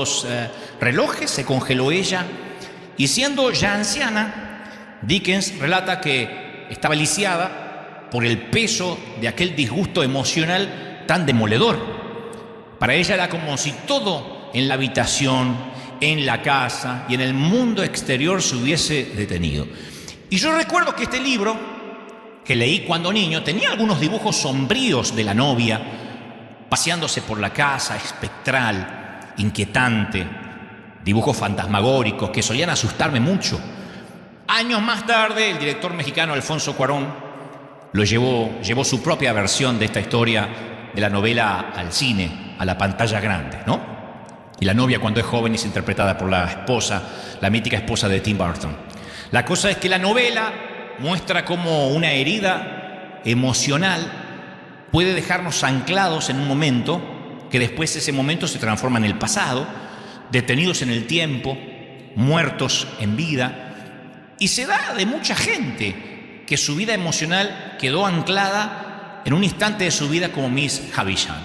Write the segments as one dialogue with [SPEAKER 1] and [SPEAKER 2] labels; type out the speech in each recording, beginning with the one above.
[SPEAKER 1] los relojes, se congeló ella, y siendo ya anciana, Dickens relata que estaba lisiada por el peso de aquel disgusto emocional tan demoledor. Para ella era como si todo en la habitación, en la casa y en el mundo exterior se hubiese detenido. Y yo recuerdo que este libro, que leí cuando niño, tenía algunos dibujos sombríos de la novia, paseándose por la casa, espectral, inquietante, dibujos fantasmagóricos que solían asustarme mucho. Años más tarde, el director mexicano Alfonso Cuarón llevó su propia versión de esta historia de la novela al cine, a la pantalla grande, ¿no? Y la novia, cuando es joven, es interpretada por la esposa, la mítica esposa de Tim Burton. La cosa es que la novela muestra cómo una herida emocional puede dejarnos anclados en un momento, que después ese momento se transforma en el pasado, detenidos en el tiempo, muertos en vida. Y se da de mucha gente que su vida emocional quedó anclada en un instante de su vida como Miss Havisham.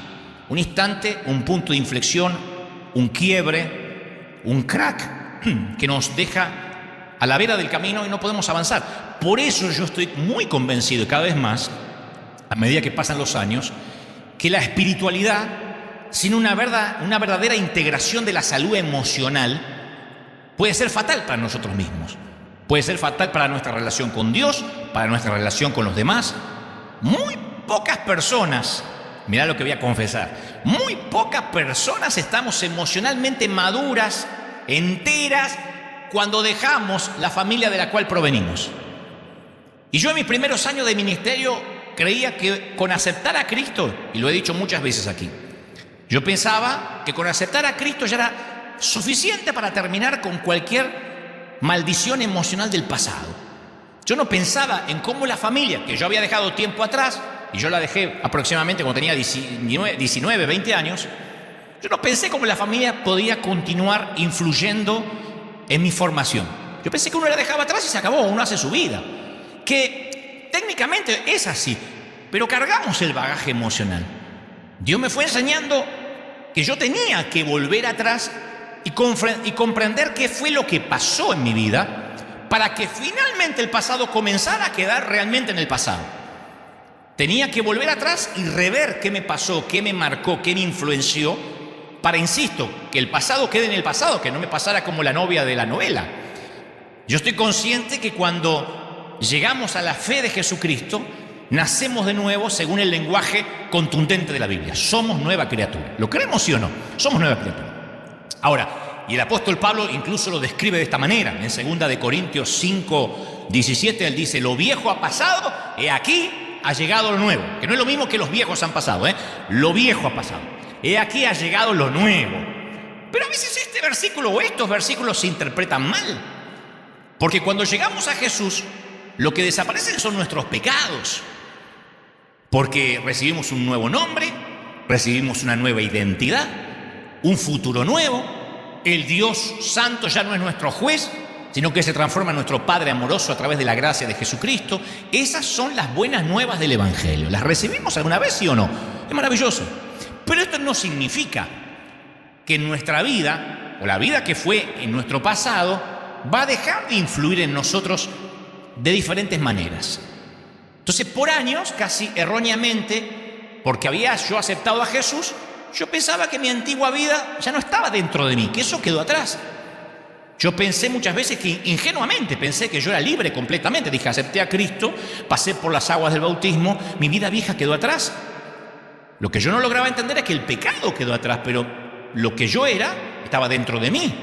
[SPEAKER 1] Un instante, un punto de inflexión, un quiebre, un crack que nos deja a la vera del camino y no podemos avanzar. Por eso yo estoy muy convencido, y cada vez más, a medida que pasan los años, que la espiritualidad, sin una verdadera integración de la salud emocional, puede ser fatal para nosotros mismos. Puede ser fatal para nuestra relación con Dios, para nuestra relación con los demás. Muy pocas personas, mirá lo que voy a confesar, muy pocas personas estamos emocionalmente maduras, enteras, cuando dejamos la familia de la cual provenimos. Y yo en mis primeros años de ministerio creía que con aceptar a Cristo, y lo he dicho muchas veces aquí, yo pensaba que con aceptar a Cristo ya era suficiente para terminar con cualquier maldición emocional del pasado. Yo no pensaba en cómo la familia, que yo había dejado tiempo atrás, y yo la dejé aproximadamente cuando tenía 19, 20 años, yo no pensé cómo la familia podía continuar influyendo en mi formación. Yo pensé que uno la dejaba atrás y se acabó, uno hace su vida. Que técnicamente es así, pero cargamos el bagaje emocional. Dios me fue enseñando que yo tenía que volver atrás y comprender qué fue lo que pasó en mi vida para que finalmente el pasado comenzara a quedar realmente en el pasado. Tenía que volver atrás y rever qué me pasó, qué me marcó, qué me influenció, para, insisto, que el pasado quede en el pasado, que no me pasara como la novia de la novela. Yo estoy consciente que cuando llegamos a la fe de Jesucristo, nacemos de nuevo según el lenguaje contundente de la Biblia. Somos nueva criatura. ¿Lo creemos sí o no? Somos nueva criatura. Ahora, y el apóstol Pablo incluso lo describe de esta manera. En 2 de Corintios 5, 17, él dice: lo viejo ha pasado, he aquí ha llegado lo nuevo. Que no es lo mismo que los viejos han pasado, Lo viejo ha pasado. He aquí ha llegado lo nuevo. Pero a veces este versículo o estos versículos se interpretan mal. Porque cuando llegamos a Jesús, lo que desaparecen son nuestros pecados. Porque recibimos un nuevo nombre, recibimos una nueva identidad, un futuro nuevo. El Dios Santo ya no es nuestro juez, sino que se transforma en nuestro Padre amoroso a través de la gracia de Jesucristo. Esas son las buenas nuevas del Evangelio. ¿Las recibimos alguna vez, sí o no? Es maravilloso. Pero esto no significa que nuestra vida, o la vida que fue en nuestro pasado, va a dejar de influir en nosotros de diferentes maneras. Entonces, por años, casi erróneamente, porque había yo aceptado a Jesús, yo pensaba que mi antigua vida ya no estaba dentro de mí, que eso quedó atrás. Yo pensé muchas veces que ingenuamente pensé que yo era libre completamente. Dije, acepté a Cristo, pasé por las aguas del bautismo, mi vida vieja quedó atrás. Lo que yo no lograba entender es que el pecado quedó atrás, pero lo que yo era estaba dentro de mí.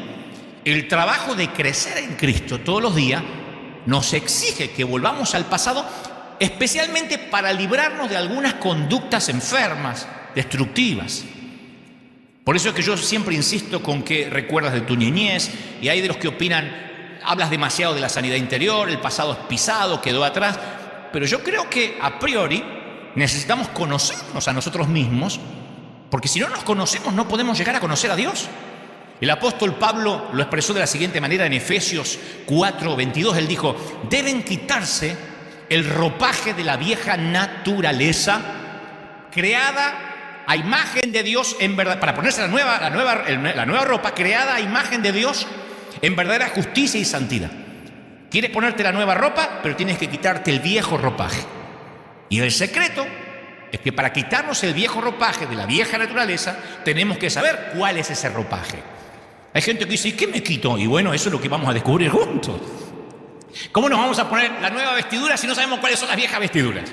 [SPEAKER 1] El trabajo de crecer en Cristo todos los días nos exige que volvamos al pasado, especialmente para librarnos de algunas conductas enfermas, destructivas. Por eso es que yo siempre insisto con que recuerdas de tu niñez, y hay de los que opinan, hablas demasiado de la sanidad interior, el pasado es pisado, quedó atrás, pero yo creo que a priori necesitamos conocernos a nosotros mismos, porque si no nos conocemos no podemos llegar a conocer a Dios. El apóstol Pablo lo expresó de la siguiente manera en Efesios 4:22. Él dijo: deben quitarse el ropaje de la vieja naturaleza creada a imagen de Dios en verdad, para ponerse la nueva ropa creada a imagen de Dios en verdadera justicia y santidad. Quieres ponerte la nueva ropa, pero tienes que quitarte el viejo ropaje. Y el secreto es que para quitarnos el viejo ropaje de la vieja naturaleza, tenemos que saber cuál es ese ropaje. Hay gente que dice, ¿y qué me quito? Y bueno, eso es lo que vamos a descubrir juntos. ¿Cómo nos vamos a poner la nueva vestidura si no sabemos cuáles son las viejas vestiduras?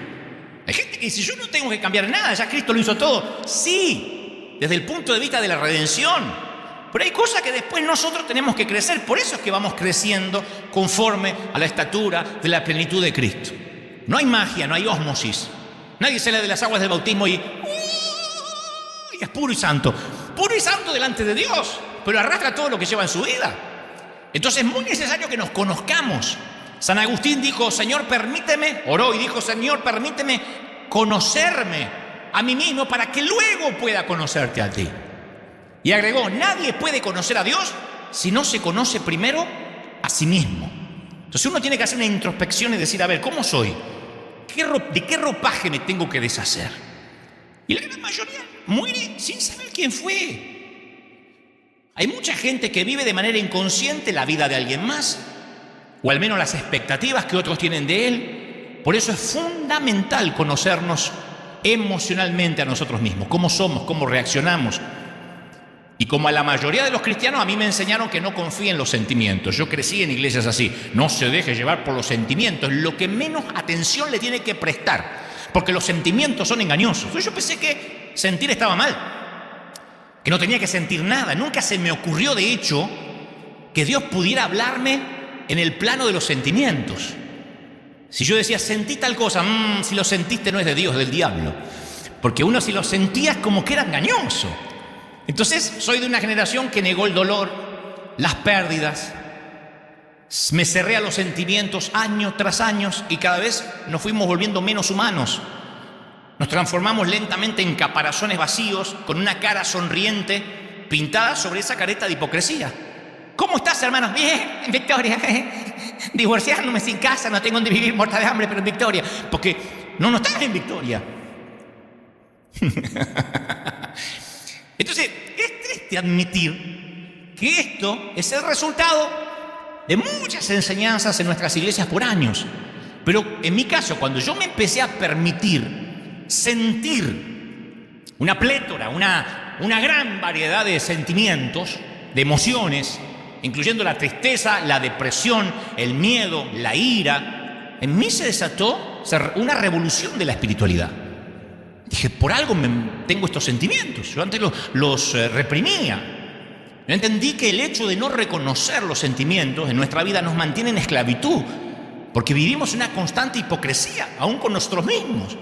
[SPEAKER 1] Hay gente que dice, yo no tengo que cambiar nada, ya Cristo lo hizo todo. Sí, desde el punto de vista de la redención. Pero hay cosas que después nosotros tenemos que crecer. Por eso es que vamos creciendo conforme a la estatura de la plenitud de Cristo. No hay magia, no hay ósmosis. Nadie sale de las aguas del bautismo y es puro y santo. Puro y santo delante de Dios, pero arrastra todo lo que lleva en su vida. Entonces es muy necesario que nos conozcamos. San Agustín dijo, Señor, permíteme, oró y dijo, Señor, permíteme conocerme a mí mismo para que luego pueda conocerte a ti. Y agregó, nadie puede conocer a Dios si no se conoce primero a sí mismo. Entonces uno tiene que hacer una introspección y decir, a ver, ¿cómo soy? ¿De qué ropaje me tengo que deshacer? Y la gran mayoría muere sin saber quién fue. Hay mucha gente que vive de manera inconsciente la vida de alguien más, o al menos las expectativas que otros tienen de él. Por eso es fundamental conocernos emocionalmente a nosotros mismos, cómo somos, cómo reaccionamos. Y como a la mayoría de los cristianos, a mí me enseñaron que no confíe en los sentimientos. Yo crecí en iglesias así. No se deje llevar por los sentimientos. Lo que menos atención le tiene que prestar. Porque los sentimientos son engañosos. Entonces yo pensé que sentir estaba mal. Que no tenía que sentir nada. Nunca se me ocurrió, de hecho, que Dios pudiera hablarme en el plano de los sentimientos. Si yo decía, sentí tal cosa, si lo sentiste no es de Dios, es del diablo. Porque uno si lo sentía es como que era engañoso. Entonces soy de una generación que negó el dolor, las pérdidas, me cerré a los sentimientos año tras año y cada vez nos fuimos volviendo menos humanos. Nos transformamos lentamente en caparazones vacíos con una cara sonriente pintada sobre esa careta de hipocresía. ¿Cómo estás, hermanos? Bien, en victoria. Divorciándome sin casa, no tengo donde vivir, muerta de hambre, pero en victoria. Porque no estás en victoria. Entonces, es triste admitir que esto es el resultado de muchas enseñanzas en nuestras iglesias por años. Pero en mi caso, cuando yo me empecé a permitir sentir una plétora, una gran variedad de sentimientos, de emociones, incluyendo la tristeza, la depresión, el miedo, la ira, en mí se desató una revolución de la espiritualidad. Dije, por algo tengo estos sentimientos. Yo antes los reprimía. Yo entendí que el hecho de no reconocer los sentimientos en nuestra vida nos mantiene en esclavitud, porque vivimos una constante hipocresía, aún con nosotros mismos.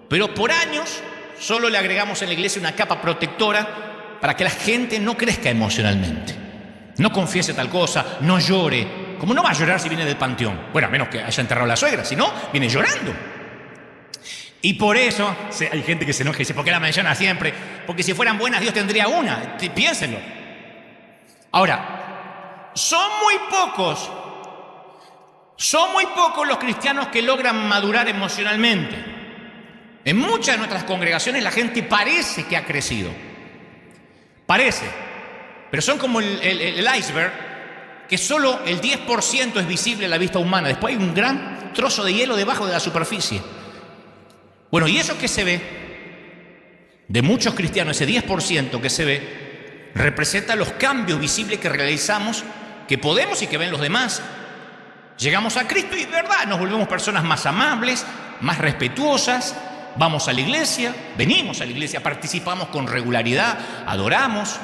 [SPEAKER 1] Pero por años solo le agregamos en la iglesia una capa protectora para que la gente no crezca emocionalmente. No confiese tal cosa, no llore. ¿Cómo no va a llorar si viene del panteón? Bueno, a menos que haya enterrado a la suegra, si no, viene llorando. Y por eso hay gente que se enoja y dice, ¿por qué la menciona siempre? Porque si fueran buenas, Dios tendría una. Piénsenlo. Ahora, son muy pocos los cristianos que logran madurar emocionalmente. En muchas de nuestras congregaciones la gente parece que ha crecido. Parece. Pero son como el iceberg, que solo el 10% es visible a la vista humana. Después hay un gran trozo de hielo debajo de la superficie. Bueno, y eso que se ve, de muchos cristianos, ese 10% que se ve, representa los cambios visibles que realizamos, que podemos y que ven los demás. Llegamos a Cristo y, de verdad, nos volvemos personas más amables, más respetuosas, vamos a la iglesia, venimos a la iglesia, participamos con regularidad, adoramos,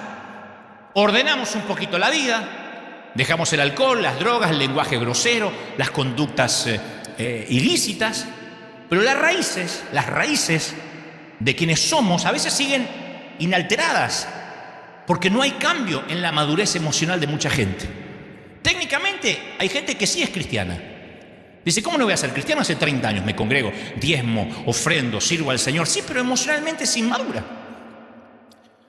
[SPEAKER 1] ordenamos un poquito la vida, dejamos el alcohol, las drogas, el lenguaje grosero, las conductas ilícitas. Pero las raíces de quienes somos a veces siguen inalteradas, porque no hay cambio en la madurez emocional de mucha gente. Técnicamente hay gente que sí es cristiana. Dice, ¿cómo no voy a ser cristiano? Hace 30 años me congrego, diezmo, ofrendo, sirvo al Señor. Sí, pero emocionalmente es inmadura.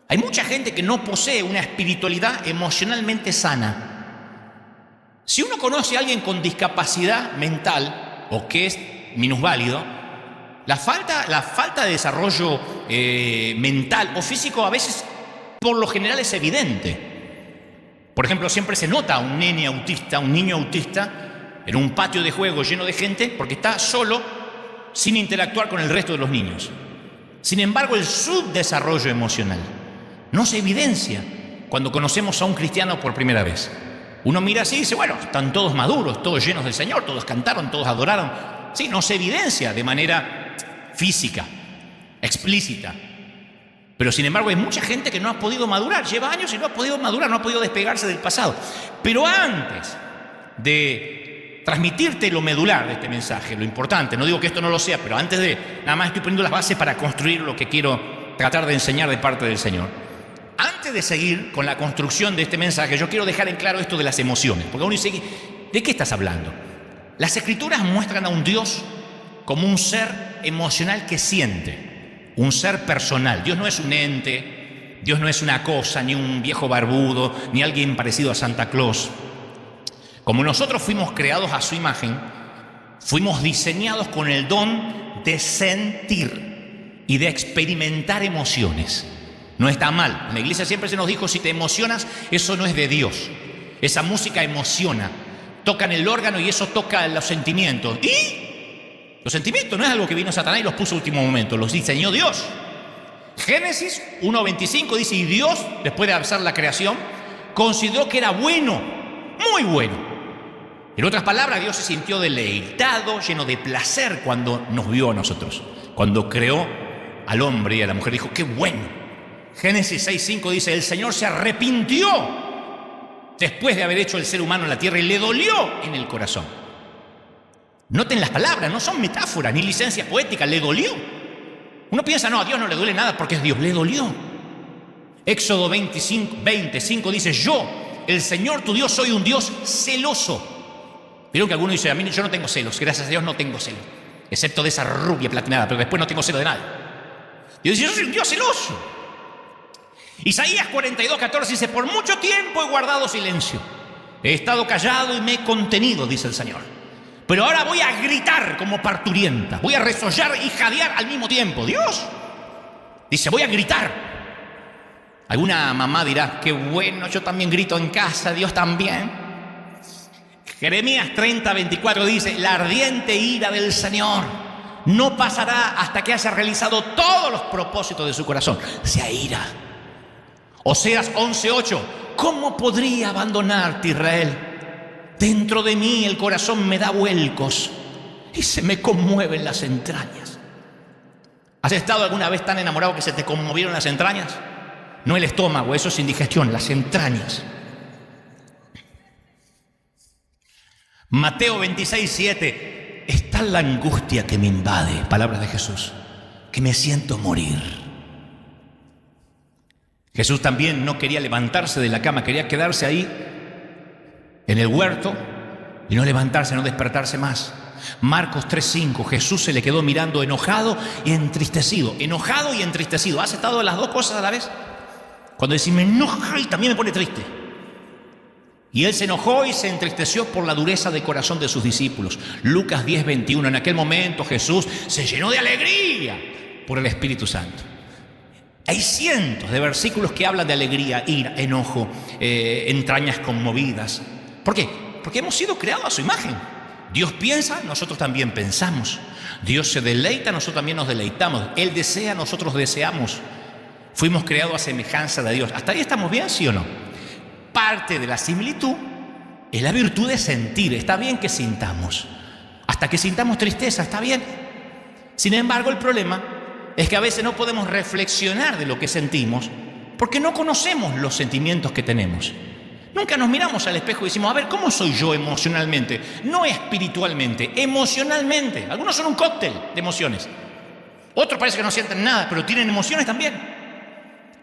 [SPEAKER 1] Hay mucha gente que no posee una espiritualidad emocionalmente sana. Si uno conoce a alguien con discapacidad mental o que es minusválido, La falta de desarrollo mental o físico a veces, por lo general, es evidente. Por ejemplo, siempre se nota a un niño autista en un patio de juego lleno de gente porque está solo, sin interactuar con el resto de los niños. Sin embargo, el subdesarrollo emocional no se evidencia cuando conocemos a un cristiano por primera vez. Uno mira así y dice, bueno, están todos maduros, todos llenos del Señor, todos cantaron, todos adoraron. Sí, no se evidencia de manera física, explícita. Pero sin embargo hay mucha gente que no ha podido madurar, lleva años y no ha podido madurar, no ha podido despegarse del pasado. Pero antes de transmitirte lo medular de este mensaje, lo importante, no digo que esto no lo sea, pero antes de, nada más estoy poniendo las bases para construir lo que quiero tratar de enseñar de parte del Señor. Antes de seguir con la construcción de este mensaje, yo quiero dejar en claro esto de las emociones, porque uno dice, ¿de qué estás hablando? Las Escrituras muestran a un Dios como un ser emocional que siente. Un ser personal. Dios no es un ente, Dios no es una cosa, ni un viejo barbudo, ni alguien parecido a Santa Claus. Como nosotros fuimos creados a su imagen, fuimos diseñados con el don de sentir y de experimentar emociones. No está mal. En la iglesia siempre se nos dijo, si te emocionas, eso no es de Dios. Esa música emociona. Tocan el órgano y eso toca los sentimientos. ¿Y? Los sentimientos no es algo que vino Satanás y los puso a último momento, los diseñó Dios. Génesis 1:25 dice, y Dios, después de hacer la creación, consideró que era bueno, muy bueno. En otras palabras, Dios se sintió deleitado, lleno de placer cuando nos vio a nosotros. Cuando creó al hombre y a la mujer, dijo, qué bueno. Génesis 6:5 dice, el Señor se arrepintió después de haber hecho el ser humano en la tierra y le dolió en el corazón. Noten las palabras, no son metáforas ni licencia poética, le dolió. Uno piensa, no, a Dios no le duele nada porque es Dios, le dolió. Éxodo 25 dice, yo, el Señor tu Dios, soy un Dios celoso. Vieron que algunos dicen, a mí yo no tengo celos, gracias a Dios no tengo celos, excepto de esa rubia platinada, pero después no tengo celos de nada. Dios dice, yo soy un Dios celoso. Isaías 42:14 dice, por mucho tiempo he guardado silencio, he estado callado y me he contenido, dice el Señor. Pero ahora voy a gritar como parturienta, voy a resollar y jadear al mismo tiempo. Dios dice, voy a gritar. Alguna mamá dirá, qué bueno, yo también grito en casa, Dios también. Jeremías 30:24 dice, la ardiente ira del Señor no pasará hasta que haya realizado todos los propósitos de su corazón. Se aira. Oseas 11:8, ¿cómo podría abandonarte, Israel? Dentro de mí el corazón me da vuelcos y se me conmueven las entrañas. ¿Has estado alguna vez tan enamorado que se te conmovieron las entrañas? No el estómago, eso es indigestión, las entrañas. Mateo 26:7, es tal la angustia que me invade, palabras de Jesús, que me siento morir. Jesús también no quería levantarse de la cama, quería quedarse ahí en el huerto y no levantarse, no despertarse más. Marcos 3:5, Jesús se le quedó mirando enojado y entristecido. Enojado y entristecido. ¿Has estado las dos cosas a la vez? Cuando decís me enoja y también me pone triste. Y él se enojó y se entristeció por la dureza de corazón de sus discípulos. Lucas 10:21, en aquel momento Jesús se llenó de alegría por el Espíritu Santo. Hay cientos de versículos que hablan de alegría, ira, enojo, entrañas conmovidas. ¿Por qué? Porque hemos sido creados a su imagen. Dios piensa, nosotros también pensamos. Dios se deleita, nosotros también nos deleitamos. Él desea, nosotros deseamos. Fuimos creados a semejanza de Dios. ¿Hasta ahí estamos bien, sí o no? Parte de la similitud es la virtud de sentir. Está bien que sintamos. Hasta que sintamos tristeza, está bien. Sin embargo, el problema es que a veces no podemos reflexionar de lo que sentimos porque no conocemos los sentimientos que tenemos. Nunca nos miramos al espejo y decimos, a ver, ¿cómo soy yo emocionalmente? No espiritualmente, emocionalmente. Algunos son un cóctel de emociones. Otros parece que no sienten nada, pero tienen emociones también.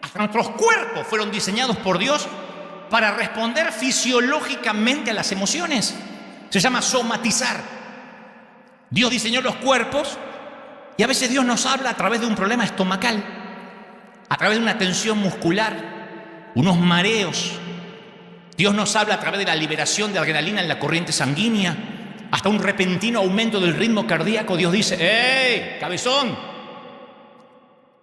[SPEAKER 1] Hasta nuestros cuerpos fueron diseñados por Dios para responder fisiológicamente a las emociones. Se llama somatizar. Dios diseñó los cuerpos y a veces Dios nos habla a través de un problema estomacal, a través de una tensión muscular, unos mareos. Dios nos habla a través de la liberación de adrenalina en la corriente sanguínea, hasta un repentino aumento del ritmo cardíaco, Dios dice: ¡hey, cabezón!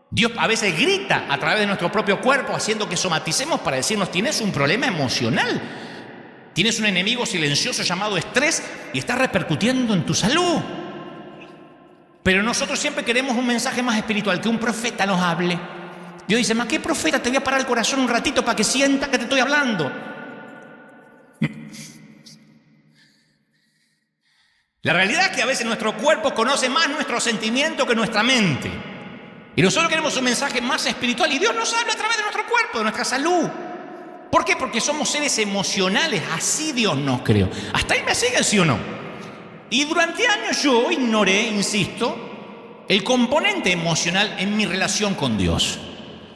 [SPEAKER 1] Dios a veces grita a través de nuestro propio cuerpo, haciendo que somaticemos para decirnos: tienes un problema emocional, tienes un enemigo silencioso llamado estrés y está repercutiendo en tu salud. Pero nosotros siempre queremos un mensaje más espiritual, que un profeta nos hable. Dios dice: ¿más qué profeta? Te voy a parar el corazón un ratito para que sienta que te estoy hablando. La realidad es que a veces nuestro cuerpo conoce más nuestro sentimiento que nuestra mente. Y nosotros queremos un mensaje más espiritual y Dios nos habla a través de nuestro cuerpo, de nuestra salud. ¿Por qué? Porque somos seres emocionales, así Dios nos creó. ¿Hasta ahí me siguen, sí o no? Y durante años yo ignoré, insisto, el componente emocional en mi relación con Dios.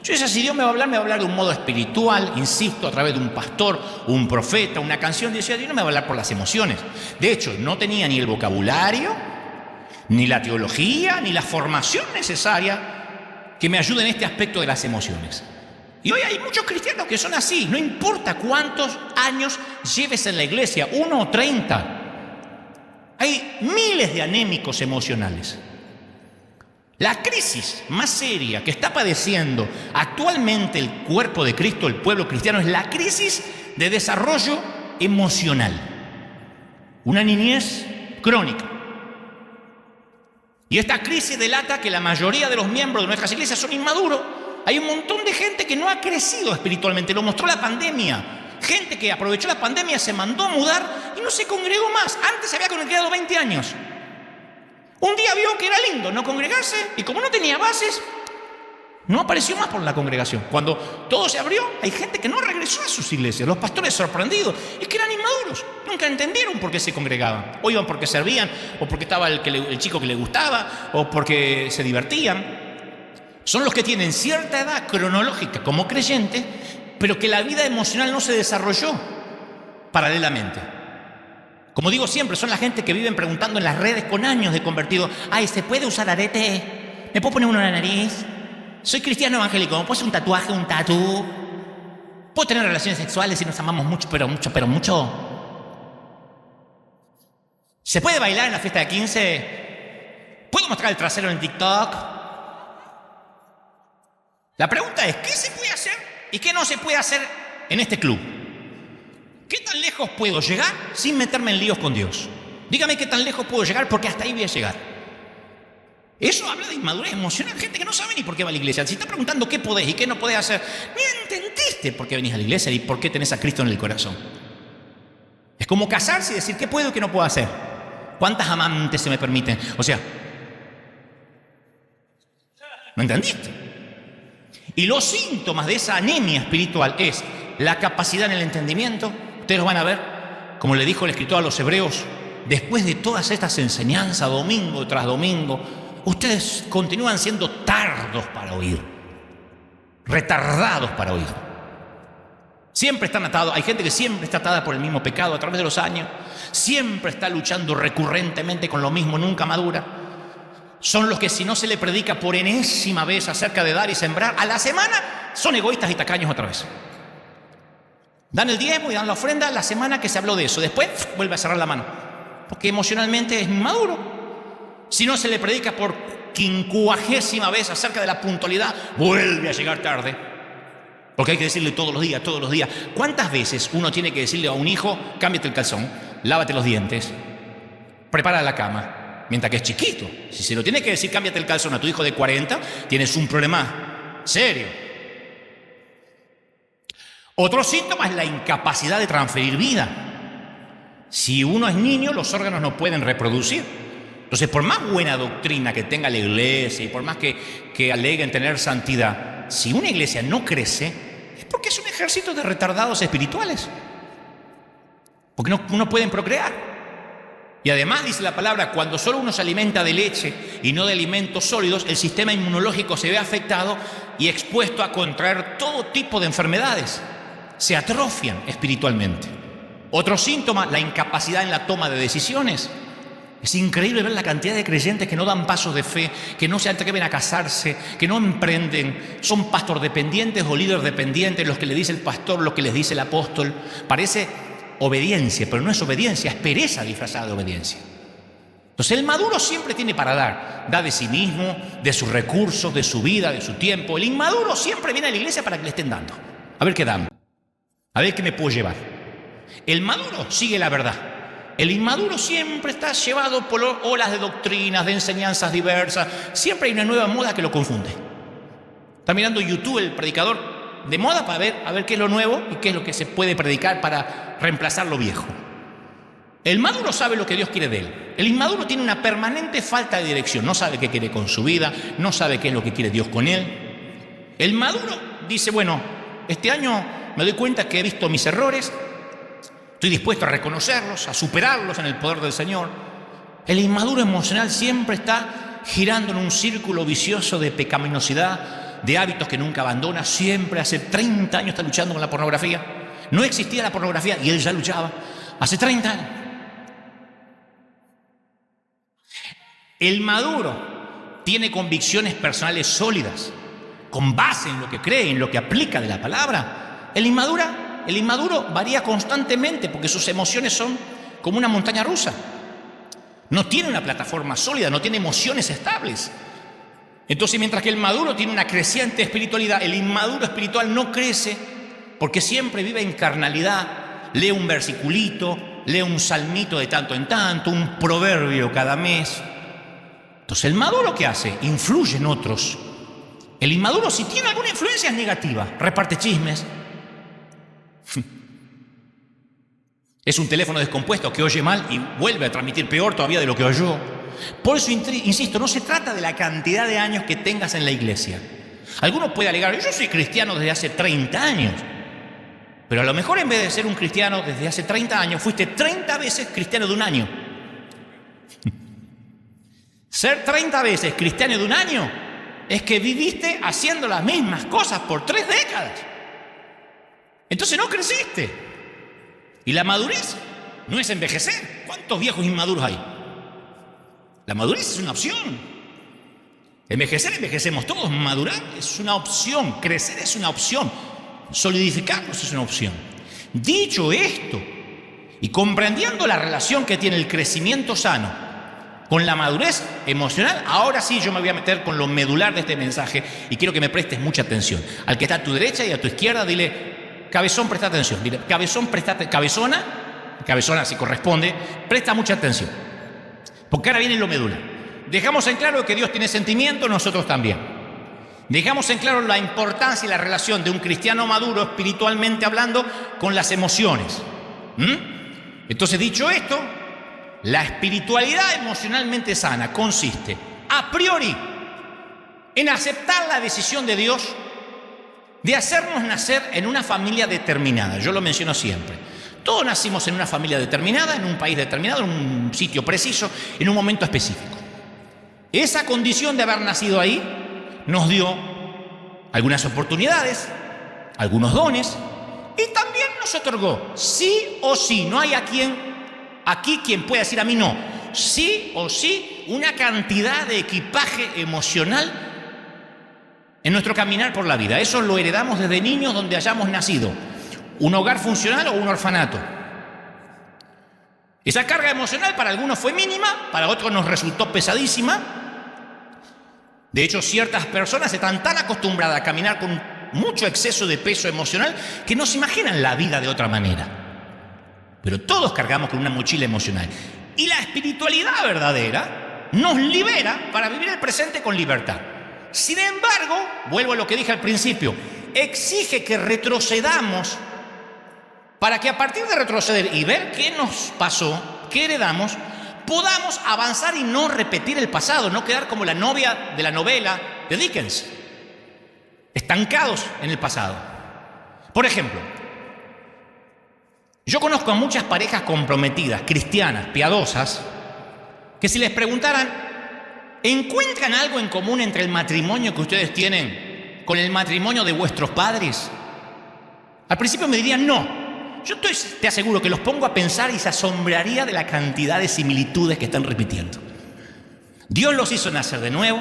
[SPEAKER 1] Yo decía: si Dios me va a hablar de un modo espiritual, insisto, a través de un pastor, un profeta, una canción. Decía: Dios no me va a hablar por las emociones. De hecho, no tenía ni el vocabulario, ni la teología, ni la formación necesaria que me ayude en este aspecto de las emociones. Y hoy hay muchos cristianos que son así. No importa cuántos años lleves en la iglesia, 1 o 30. Hay miles de anémicos emocionales. La crisis más seria que está padeciendo actualmente el cuerpo de Cristo, el pueblo cristiano, es la crisis de desarrollo emocional. Una niñez crónica. Y esta crisis delata que la mayoría de los miembros de nuestras iglesias son inmaduros. Hay un montón de gente que no ha crecido espiritualmente, lo mostró la pandemia. Gente que aprovechó la pandemia, se mandó a mudar y no se congregó más. Antes se había congregado 20 años. Un día vio que era lindo no congregarse y como no tenía bases, no apareció más por la congregación. Cuando todo se abrió, hay gente que no regresó a sus iglesias. Los pastores sorprendidos, es que eran inmaduros, nunca entendieron por qué se congregaban. O iban porque servían, o porque estaba el chico que les gustaba, o porque se divertían. Son los que tienen cierta edad cronológica como creyentes, pero que la vida emocional no se desarrolló paralelamente. Como digo siempre, son la gente que viven preguntando en las redes con años de convertido: ay, ¿se puede usar arete? ¿Me puedo poner uno en la nariz? Soy cristiano evangélico, ¿me puedo hacer un tatuaje, un tatú? ¿Puedo tener relaciones sexuales si nos amamos mucho, pero mucho? ¿Se puede bailar en la fiesta de 15? ¿Puedo mostrar el trasero en TikTok? La pregunta es: ¿qué se puede hacer y qué no se puede hacer en este club? ¿Qué tan lejos puedo llegar sin meterme en líos con Dios? Dígame qué tan lejos puedo llegar, porque hasta ahí voy a llegar. Eso habla de inmadurez emocional. Gente que no sabe ni por qué va a la iglesia. Si está preguntando qué podés y qué no podés hacer, ni entendiste por qué venís a la iglesia y por qué tenés a Cristo en el corazón. Es como casarse y decir qué puedo y qué no puedo hacer. ¿Cuántas amantes se me permiten? O sea, ¿no entendiste? Y los síntomas de esa anemia espiritual es la capacidad en el entendimiento. Ustedes lo van a ver, como le dijo el escritor a los hebreos: después de todas estas enseñanzas, domingo tras domingo, ustedes continúan siendo tardos para oír, retardados para oír. Siempre están atados. Hay gente que siempre está atada por el mismo pecado a través de los años. Siempre está luchando recurrentemente con lo mismo, nunca madura. Son los que, si no se le predica por enésima vez acerca de dar y sembrar, a la semana son egoístas y tacaños otra vez. Dan el diezmo y dan la ofrenda la semana que se habló de eso. Después vuelve a cerrar la mano, porque emocionalmente es inmaduro. Si no se le predica por 50ª vez acerca de la puntualidad, vuelve a llegar tarde, porque hay que decirle todos los días, todos los días. ¿Cuántas veces uno tiene que decirle a un hijo: cámbiate el calzón, lávate los dientes, prepara la cama, mientras que es chiquito? Si se lo tiene que decir cámbiate el calzón a tu hijo de 40, tienes un problema serio. Otro síntoma es la incapacidad de transferir vida. Si uno es niño, los órganos no pueden reproducir. Entonces, por más buena doctrina que tenga la iglesia y por más que aleguen tener santidad, si una iglesia no crece, es porque es un ejército de retardados espirituales. Porque no pueden procrear. Y además, dice la palabra, cuando solo uno se alimenta de leche y no de alimentos sólidos, el sistema inmunológico se ve afectado y expuesto a contraer todo tipo de enfermedades. Se atrofian espiritualmente. Otro síntoma, la incapacidad en la toma de decisiones. Es increíble ver la cantidad de creyentes que no dan pasos de fe, que no se atreven a casarse, que no emprenden, son pastor dependientes o líder dependientes, los que le dice el pastor, lo que les dice el apóstol. Parece obediencia, pero no es obediencia, es pereza disfrazada de obediencia. Entonces el maduro siempre tiene para dar. Da de sí mismo, de sus recursos, de su vida, de su tiempo. El inmaduro siempre viene a la iglesia para que le estén dando. A ver qué dan. A ver qué me puedo llevar. El maduro sigue la verdad. El inmaduro siempre está llevado por olas de doctrinas, de enseñanzas diversas. Siempre hay una nueva moda que lo confunde. Está mirando YouTube el predicador de moda para ver, a ver qué es lo nuevo y qué es lo que se puede predicar para reemplazar lo viejo. El maduro sabe lo que Dios quiere de él. El inmaduro tiene una permanente falta de dirección. No sabe qué quiere con su vida, no sabe qué es lo que quiere Dios con él. El maduro dice, bueno, este año me doy cuenta que he visto mis errores, estoy dispuesto a reconocerlos, a superarlos en el poder del Señor. El inmaduro emocional siempre está girando en un círculo vicioso de pecaminosidad, de hábitos que nunca abandona. Siempre hace 30 años está luchando con la pornografía. No existía la pornografía y él ya luchaba hace 30 años. El maduro tiene convicciones personales sólidas, con base en lo que cree, en lo que aplica de la palabra. El inmaduro varía constantemente porque sus emociones son como una montaña rusa. No tiene una plataforma sólida, no tiene emociones estables. Entonces, mientras que el maduro tiene una creciente espiritualidad, el inmaduro espiritual no crece porque siempre vive en carnalidad. Lee un versiculito, lee un salmito de tanto en tanto, un proverbio cada mes. Entonces, ¿el maduro qué hace? Influye en otros. El inmaduro, si tiene alguna influencia, es negativa. Reparte chismes. Es un teléfono descompuesto que oye mal y vuelve a transmitir peor todavía de lo que oyó. Por eso, insisto, no se trata de la cantidad de años que tengas en la iglesia. Algunos pueden alegar, yo soy cristiano desde hace 30 años. Pero a lo mejor en vez de ser un cristiano desde hace 30 años, fuiste 30 veces cristiano de un año. Ser 30 veces cristiano de un año es que viviste haciendo las mismas cosas por 3 décadas. Entonces no creciste. Y la madurez no es envejecer. ¿Cuántos viejos inmaduros hay? La madurez es una opción. Envejecer, envejecemos todos. Madurar es una opción. Crecer es una opción. Solidificarnos es una opción. Dicho esto, y comprendiendo la relación que tiene el crecimiento sano con la madurez emocional, ahora sí yo me voy a meter con lo medular de este mensaje y quiero que me prestes mucha atención. Al que está a tu derecha y a tu izquierda, dile, cabezón, presta atención. Dile, cabezón, cabezona si corresponde, presta mucha atención. Porque ahora viene lo medular. Dejamos en claro que Dios tiene sentimientos, nosotros también. Dejamos en claro la importancia y la relación de un cristiano maduro, espiritualmente hablando, con las emociones. Entonces, dicho esto, la espiritualidad emocionalmente sana consiste, a priori, en aceptar la decisión de Dios de hacernos nacer en una familia determinada. Yo lo menciono siempre. Todos nacimos en una familia determinada, en un país determinado, en un sitio preciso, en un momento específico. Esa condición de haber nacido ahí nos dio algunas oportunidades, algunos dones, y también nos otorgó, sí o sí, no hay aquí quien pueda decir a mí no, sí o sí, una cantidad de equipaje emocional en nuestro caminar por la vida. Eso lo heredamos desde niños donde hayamos nacido, un hogar funcional o un orfanato. Esa carga emocional para algunos fue mínima, para otros nos resultó pesadísima. De hecho, ciertas personas están tan acostumbradas a caminar con mucho exceso de peso emocional que no se imaginan la vida de otra manera. Pero todos cargamos con una mochila emocional. Y la espiritualidad verdadera nos libera para vivir el presente con libertad. Sin embargo, vuelvo a lo que dije al principio, exige que retrocedamos para que a partir de retroceder y ver qué nos pasó, qué heredamos, podamos avanzar y no repetir el pasado, no quedar como la novia de la novela de Dickens, estancados en el pasado. Por ejemplo, yo conozco a muchas parejas comprometidas, cristianas, piadosas, que si les preguntaran, ¿encuentran algo en común entre el matrimonio que ustedes tienen con el matrimonio de vuestros padres? Al principio me dirían no. Yo te aseguro que los pongo a pensar y se asombraría de la cantidad de similitudes que están repitiendo. Dios los hizo nacer de nuevo,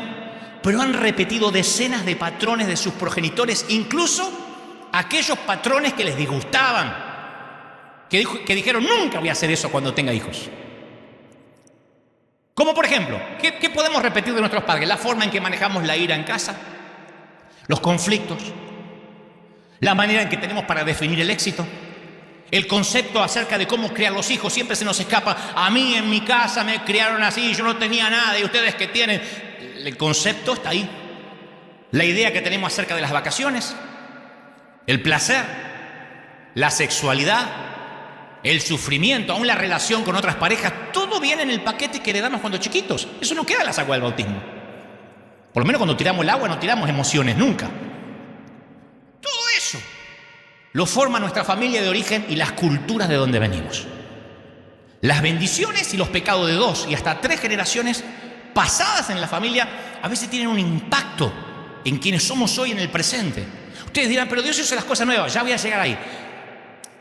[SPEAKER 1] pero han repetido decenas de patrones de sus progenitores, incluso aquellos patrones que les disgustaban, que dijeron, nunca voy a hacer eso cuando tenga hijos. Como por ejemplo, ¿qué podemos repetir de nuestros padres? La forma en que manejamos la ira en casa, los conflictos, la manera en que tenemos para definir el éxito, el concepto acerca de cómo criar los hijos. Siempre se nos escapa: a mí en mi casa me criaron así, yo no tenía nada, y ustedes que tienen. El concepto está ahí. La idea que tenemos acerca de las vacaciones, el placer, la sexualidad, el sufrimiento, aún la relación con otras parejas, todo viene en el paquete que heredamos cuando chiquitos. Eso no queda en las aguas del bautismo. Por lo menos cuando tiramos el agua no tiramos emociones nunca. Todo eso lo forma nuestra familia de origen y las culturas de donde venimos. Las bendiciones y los pecados de 2 y hasta 3 generaciones pasadas en la familia a veces tienen un impacto en quienes somos hoy en el presente. Ustedes dirán: pero Dios hizo las cosas nuevas. Ya voy a llegar ahí.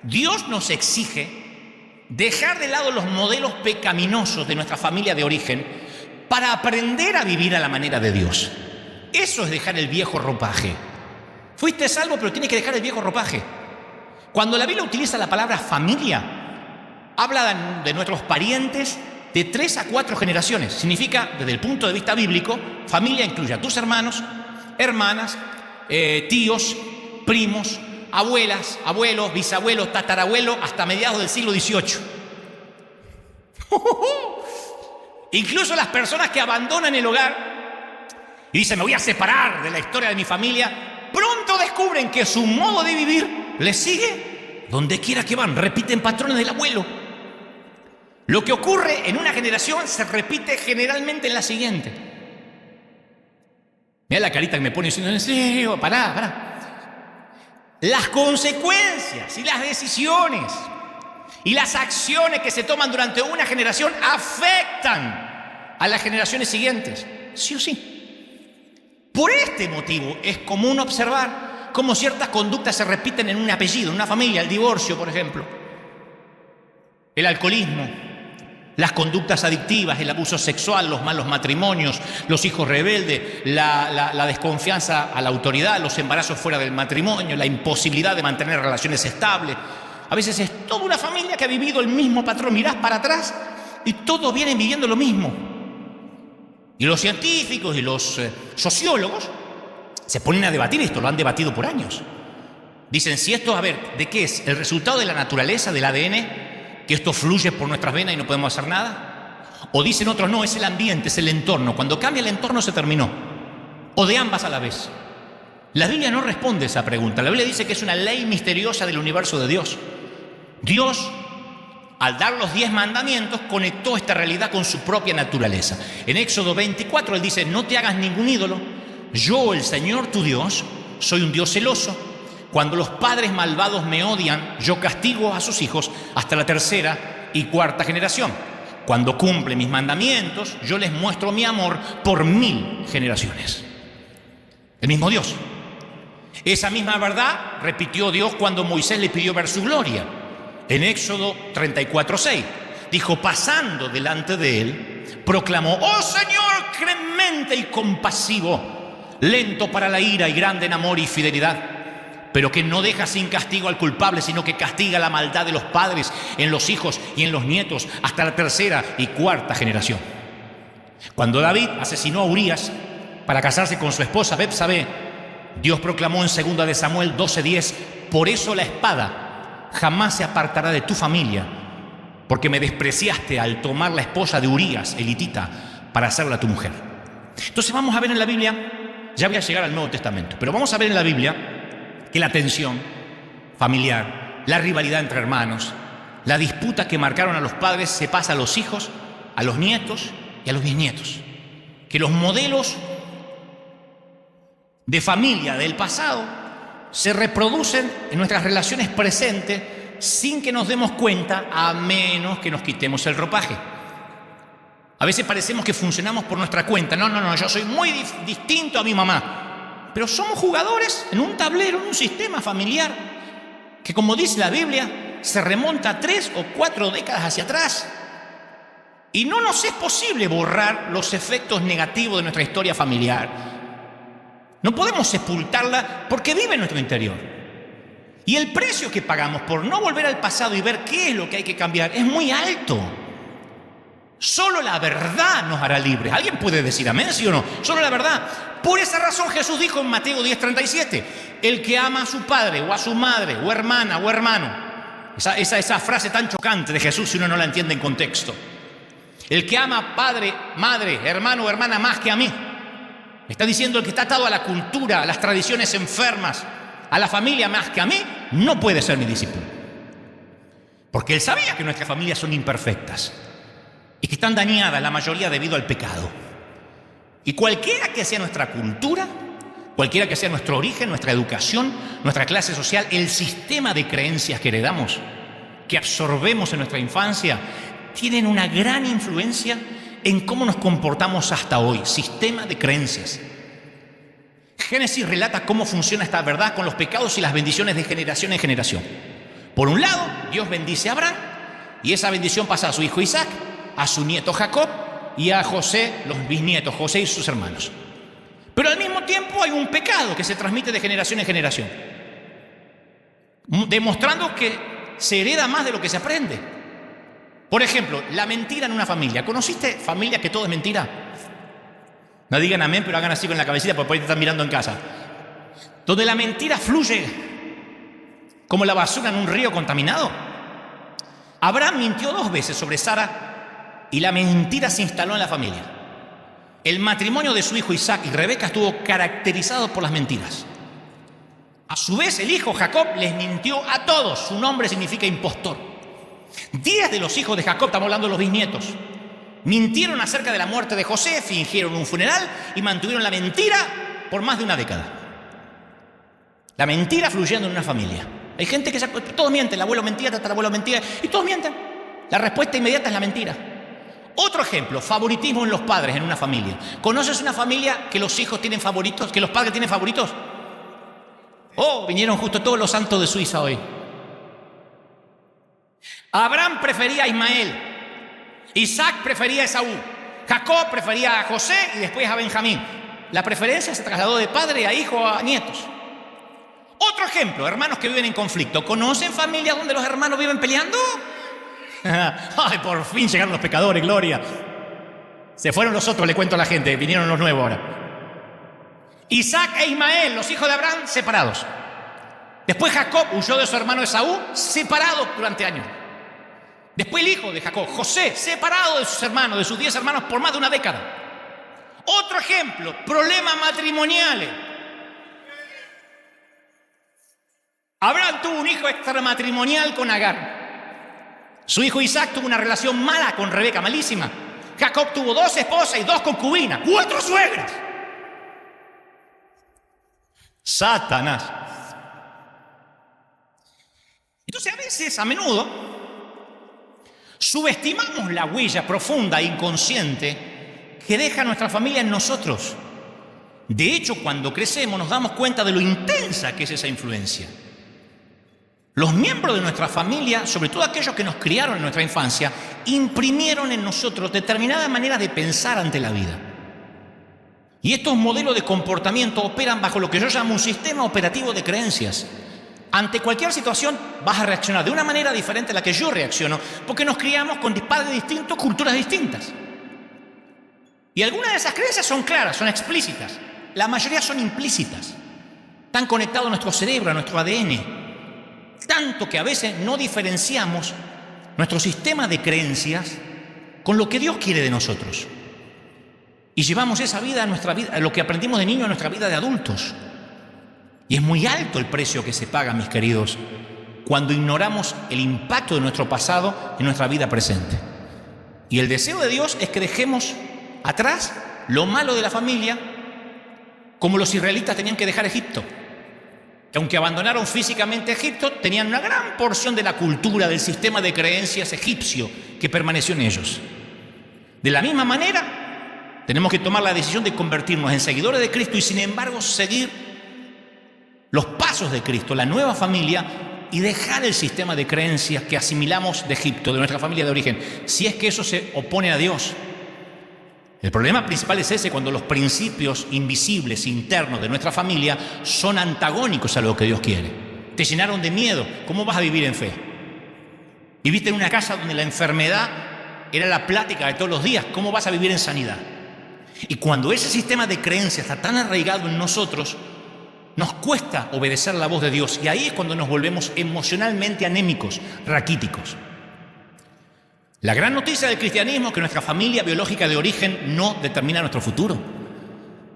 [SPEAKER 1] Dios nos exige dejar de lado los modelos pecaminosos de nuestra familia de origen para aprender a vivir a la manera de Dios. Eso es dejar el viejo ropaje. Fuiste salvo, pero tienes que dejar el viejo ropaje. Cuando la Biblia utiliza la palabra familia, habla de nuestros parientes de 3 a 4 generaciones. Significa, desde el punto de vista bíblico, familia incluye a tus hermanos, hermanas, tíos, primos, abuelas, abuelos, bisabuelos, tatarabuelos, hasta mediados del siglo XVIII. Incluso las personas que abandonan el hogar y dicen: me voy a separar de la historia de mi familia, pronto descubren que su modo de vivir les sigue donde quiera que van. Repiten patrones del abuelo. Lo que ocurre en una generación se repite generalmente en la siguiente. Mira la carita que me pone diciendo: en serio, pará. Las consecuencias y las decisiones y las acciones que se toman durante una generación afectan a las generaciones siguientes, sí o sí. Por este motivo es común observar cómo ciertas conductas se repiten en un apellido, en una familia. El divorcio, por ejemplo, el alcoholismo, las conductas adictivas, el abuso sexual, los malos matrimonios, los hijos rebeldes, la desconfianza a la autoridad, los embarazos fuera del matrimonio, la imposibilidad de mantener relaciones estables. A veces es toda una familia que ha vivido el mismo patrón. Mirás para atrás y todos vienen viviendo lo mismo. Y los científicos y los sociólogos se ponen a debatir esto, lo han debatido por años. Dicen: si esto, ¿de qué es? ¿El resultado de la naturaleza, del ADN? ¿Que esto fluye por nuestras venas y no podemos hacer nada? O dicen otros: no, es el ambiente, es el entorno. Cuando cambia el entorno se terminó. O de ambas a la vez. La Biblia no responde esa pregunta. La Biblia dice que es una ley misteriosa del universo de Dios. Dios, al dar los 10 mandamientos, conectó esta realidad con su propia naturaleza. En Éxodo 24 Él dice: no te hagas ningún ídolo. Yo, el Señor tu Dios, soy un Dios celoso. Cuando los padres malvados me odian, yo castigo a sus hijos hasta la 3ª y 4ª generación. Cuando cumplen mis mandamientos, yo les muestro mi amor por 1000 generaciones. El mismo Dios. Esa misma verdad repitió Dios cuando Moisés le pidió ver su gloria. En Éxodo 34:6 dijo: pasando delante de él, proclamó: oh Señor, clemente y compasivo, lento para la ira y grande en amor y fidelidad, pero que no deja sin castigo al culpable, sino que castiga la maldad de los padres en los hijos y en los nietos hasta la 3ª y 4ª generación. Cuando David asesinó a Urías para casarse con su esposa Betsabé, Dios proclamó en 2 de Samuel 12:10: por eso la espada jamás se apartará de tu familia, porque me despreciaste al tomar la esposa de Urías, elitita, para hacerla tu mujer. Entonces vamos a ver en la Biblia, ya voy a llegar al Nuevo Testamento, pero vamos a ver en la Biblia que la tensión familiar, la rivalidad entre hermanos, la disputa que marcaron a los padres se pasa a los hijos, a los nietos y a los bisnietos. Que los modelos de familia del pasado se reproducen en nuestras relaciones presentes sin que nos demos cuenta, a menos que nos quitemos el ropaje. A veces parecemos que funcionamos por nuestra cuenta. No, yo soy muy distinto a mi mamá. Pero somos jugadores en un tablero, en un sistema familiar que, como dice la Biblia, se remonta 3 o 4 décadas hacia atrás. Y no nos es posible borrar los efectos negativos de nuestra historia familiar. No podemos sepultarla porque vive en nuestro interior. Y el precio que pagamos por no volver al pasado y ver qué es lo que hay que cambiar es muy alto. Solo la verdad nos hará libres. ¿Alguien puede decir amén, sí o no? Solo la verdad. Por esa razón Jesús dijo en Mateo 10:37, el que ama a su padre o a su madre o hermana o hermano, esa frase tan chocante de Jesús si uno no la entiende en contexto. El que ama a padre, madre, hermano o hermana más que a mí. Está diciendo el que está atado a la cultura, a las tradiciones enfermas, a la familia más que a mí, no puede ser mi discípulo. Porque él sabía que nuestras familias son imperfectas y que están dañadas la mayoría debido al pecado. Y cualquiera que sea nuestra cultura, cualquiera que sea nuestro origen, nuestra educación, nuestra clase social, el sistema de creencias que heredamos, que absorbemos en nuestra infancia, tienen una gran influencia en cómo nos comportamos hasta hoy. Sistema de creencias. Génesis relata cómo funciona esta verdad con los pecados y las bendiciones de generación en generación. Por un lado, Dios bendice a Abraham y esa bendición pasa a su hijo Isaac, a su nieto Jacob y a José, los bisnietos, José y sus hermanos. Pero al mismo tiempo hay un pecado que se transmite de generación en generación, demostrando que se hereda más de lo que se aprende. Por ejemplo, la mentira en una familia. ¿Conociste familia que todo es mentira? No digan amén, pero hagan así con la cabecita porque por ahí te están mirando en casa. Donde la mentira fluye como la basura en un río contaminado. Abraham mintió 2 veces sobre Sara y la mentira se instaló en la familia. El matrimonio de su hijo Isaac y Rebeca estuvo caracterizado por las mentiras. A su vez, el hijo Jacob les mintió a todos. Su nombre significa impostor. 10 de los hijos de Jacob, estamos hablando de los bisnietos, mintieron acerca de la muerte de José, fingieron un funeral y mantuvieron la mentira por más de una década. La mentira fluyendo en una familia. Hay gente que todos mienten, el abuelo mentía, tatarabuelo mentía, y todos mienten. La respuesta inmediata es la mentira. Otro ejemplo, favoritismo en los padres en una familia. ¿Conoces una familia que los hijos tienen favoritos, que los padres tienen favoritos? Oh, vinieron justo todos los santos de Suiza hoy. Abraham prefería a Ismael, Isaac prefería a Esaú, Jacob prefería a José y después a Benjamín. La preferencia se trasladó de padre a hijo a nietos. Otro ejemplo, hermanos que viven en conflicto. ¿Conocen familias donde los hermanos viven peleando? Ay, por fin llegaron los pecadores, gloria. Se fueron los otros, le cuento a la gente, vinieron los nuevos ahora. Isaac e Ismael, los hijos de Abraham, separados. Después Jacob huyó de su hermano Esaú, separado durante años. Después el hijo de Jacob, José, separado de sus hermanos, de sus 10 hermanos por más de una década. Otro ejemplo, problemas matrimoniales. Abraham tuvo un hijo extramatrimonial con Agar. Su hijo Isaac tuvo una relación mala con Rebeca, malísima. Jacob tuvo 2 esposas y 2 concubinas, 4 suegras. Satanás. Entonces a veces, a menudo, subestimamos la huella profunda e inconsciente que deja nuestra familia en nosotros. De hecho, cuando crecemos nos damos cuenta de lo intensa que es esa influencia. Los miembros de nuestra familia, sobre todo aquellos que nos criaron en nuestra infancia, imprimieron en nosotros determinadas maneras de pensar ante la vida. Y estos modelos de comportamiento operan bajo lo que yo llamo un sistema operativo de creencias. Ante cualquier situación vas a reaccionar de una manera diferente a la que yo reacciono, porque nos criamos con padres distintos, culturas distintas. Y algunas de esas creencias son claras, son explícitas. La mayoría son implícitas. Están conectados a nuestro cerebro, a nuestro ADN. Tanto que a veces no diferenciamos nuestro sistema de creencias con lo que Dios quiere de nosotros. Y llevamos esa vida a nuestra vida, a lo que aprendimos de niño a nuestra vida de adultos. Y es muy alto el precio que se paga, mis queridos, cuando ignoramos el impacto de nuestro pasado en nuestra vida presente. Y el deseo de Dios es que dejemos atrás lo malo de la familia, como los israelitas tenían que dejar Egipto. Que aunque abandonaron físicamente Egipto, tenían una gran porción de la cultura, del sistema de creencias egipcio que permaneció en ellos. De la misma manera, tenemos que tomar la decisión de convertirnos en seguidores de Cristo y sin embargo seguir los pasos de Cristo, la nueva familia, y dejar el sistema de creencias que asimilamos de Egipto, de nuestra familia de origen, si es que eso se opone a Dios. El problema principal es ese, cuando los principios invisibles internos de nuestra familia son antagónicos a lo que Dios quiere. Te llenaron de miedo. ¿Cómo vas a vivir en fe? Viviste en una casa donde la enfermedad era la plática de todos los días. ¿Cómo vas a vivir en sanidad? Y cuando ese sistema de creencias está tan arraigado en nosotros, nos cuesta obedecer la voz de Dios. Y ahí es cuando nos volvemos emocionalmente anémicos, raquíticos. La gran noticia del cristianismo es que nuestra familia biológica de origen no determina nuestro futuro.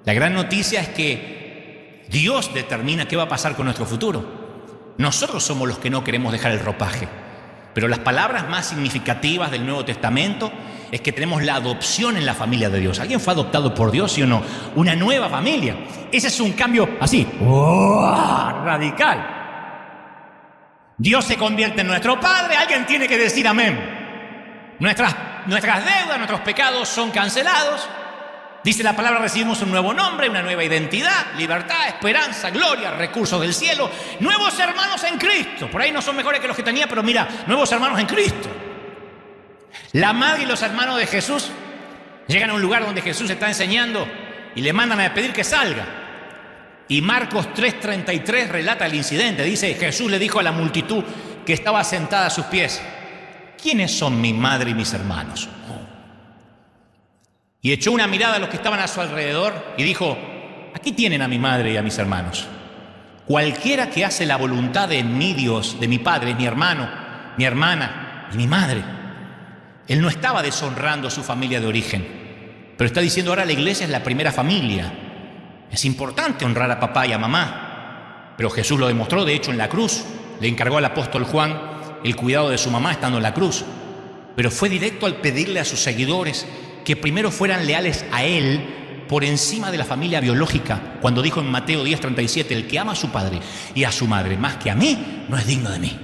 [SPEAKER 1] La gran noticia es que Dios determina qué va a pasar con nuestro futuro. Nosotros somos los que no queremos dejar el ropaje. Pero las palabras más significativas del Nuevo Testamento es que tenemos la adopción en la familia de Dios. ¿Alguien fue adoptado por Dios, sí o no? Una nueva familia. Ese es un cambio así, radical. Dios se convierte en nuestro Padre. Alguien tiene que decir amén. Nuestras deudas, nuestros pecados son cancelados. Dice la palabra, recibimos un nuevo nombre, una nueva identidad, libertad, esperanza, gloria, recursos del cielo. Nuevos hermanos en Cristo. Por ahí no son mejores que los que tenía, pero mira, nuevos hermanos en Cristo. La madre y los hermanos de Jesús llegan a un lugar donde Jesús está enseñando y le mandan a pedir que salga. Y Marcos 3:33 relata el incidente. Dice, Jesús le dijo a la multitud que estaba sentada a sus pies: ¿quiénes son mi madre y mis hermanos? Y echó una mirada a los que estaban a su alrededor y dijo: aquí tienen a mi madre y a mis hermanos. Cualquiera que hace la voluntad de mi Dios, de mi Padre, es mi hermano, mi hermana y mi madre. Él no estaba deshonrando a su familia de origen, pero está diciendo ahora la iglesia es la primera familia. Es importante honrar a papá y a mamá, pero Jesús lo demostró, de hecho, en la cruz. Le encargó al apóstol Juan el cuidado de su mamá estando en la cruz, pero fue directo al pedirle a sus seguidores que primero fueran leales a él por encima de la familia biológica, cuando dijo en Mateo 10:37, el que ama a su padre y a su madre más que a mí, no es digno de mí.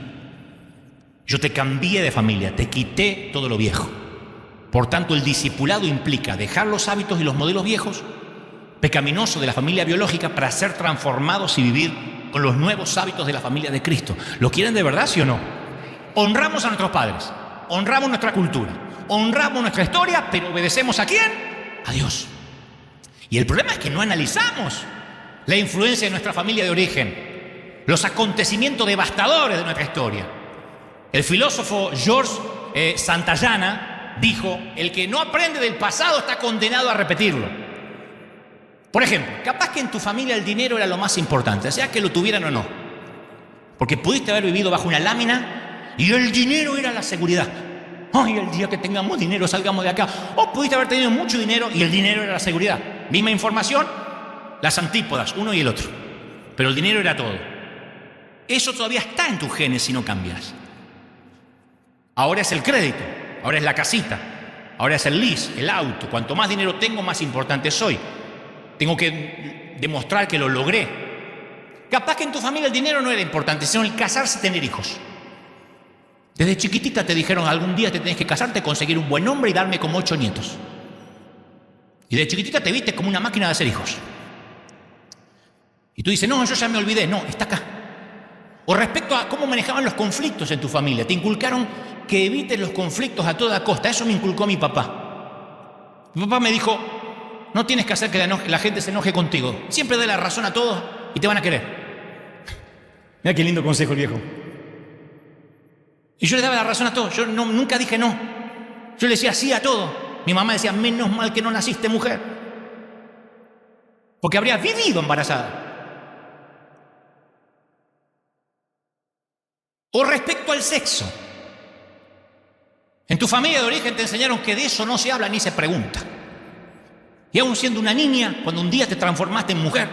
[SPEAKER 1] Yo te cambié de familia, te quité todo lo viejo. Por tanto, el discipulado implica dejar los hábitos y los modelos viejos, pecaminosos de la familia biológica, para ser transformados y vivir con los nuevos hábitos de la familia de Cristo. ¿Lo quieren de verdad, sí o no? Honramos a nuestros padres, honramos nuestra cultura, honramos nuestra historia, pero ¿obedecemos a quién? A Dios. Y el problema es que no analizamos la influencia de nuestra familia de origen, los acontecimientos devastadores de nuestra historia. El filósofo George Santayana dijo: el que no aprende del pasado está condenado a repetirlo. Por ejemplo, capaz que en tu familia el dinero era lo más importante, sea que lo tuvieran o no, porque pudiste haber vivido bajo una lámina y el dinero era la seguridad. Ay, el día que tengamos dinero salgamos de acá. O pudiste haber tenido mucho dinero y el dinero era la seguridad. Misma información, las antípodas, uno y el otro. Pero el dinero era todo. Eso todavía está en tus genes si no cambias. Ahora es el crédito, ahora es la casita, ahora es el lease, el auto. Cuanto más dinero tengo, más importante soy. Tengo que demostrar que lo logré. Capaz que en tu familia el dinero no era importante, sino el casarse y tener hijos. Desde chiquitita te dijeron: algún día te tenés que casarte, conseguir un buen hombre y darme como 8 nietos. Y de chiquitita te viste como una máquina de hacer hijos. Y tú dices: no, yo ya me olvidé. No, está acá. O respecto a cómo manejaban los conflictos en tu familia. Te inculcaron que evites los conflictos a toda costa. Eso me inculcó mi papá. Mi papá me dijo: no tienes que hacer que la gente se enoje contigo. Siempre dé la razón a todos y te van a querer. Mira qué lindo consejo el viejo. Y yo le daba la razón a todos. Yo nunca dije no. Yo le decía sí a todo. Mi mamá decía: menos mal que no naciste mujer, porque habrías vivido embarazada. O respecto al sexo. En tu familia de origen te enseñaron que de eso no se habla ni se pregunta. Y aún siendo una niña, cuando un día te transformaste en mujer,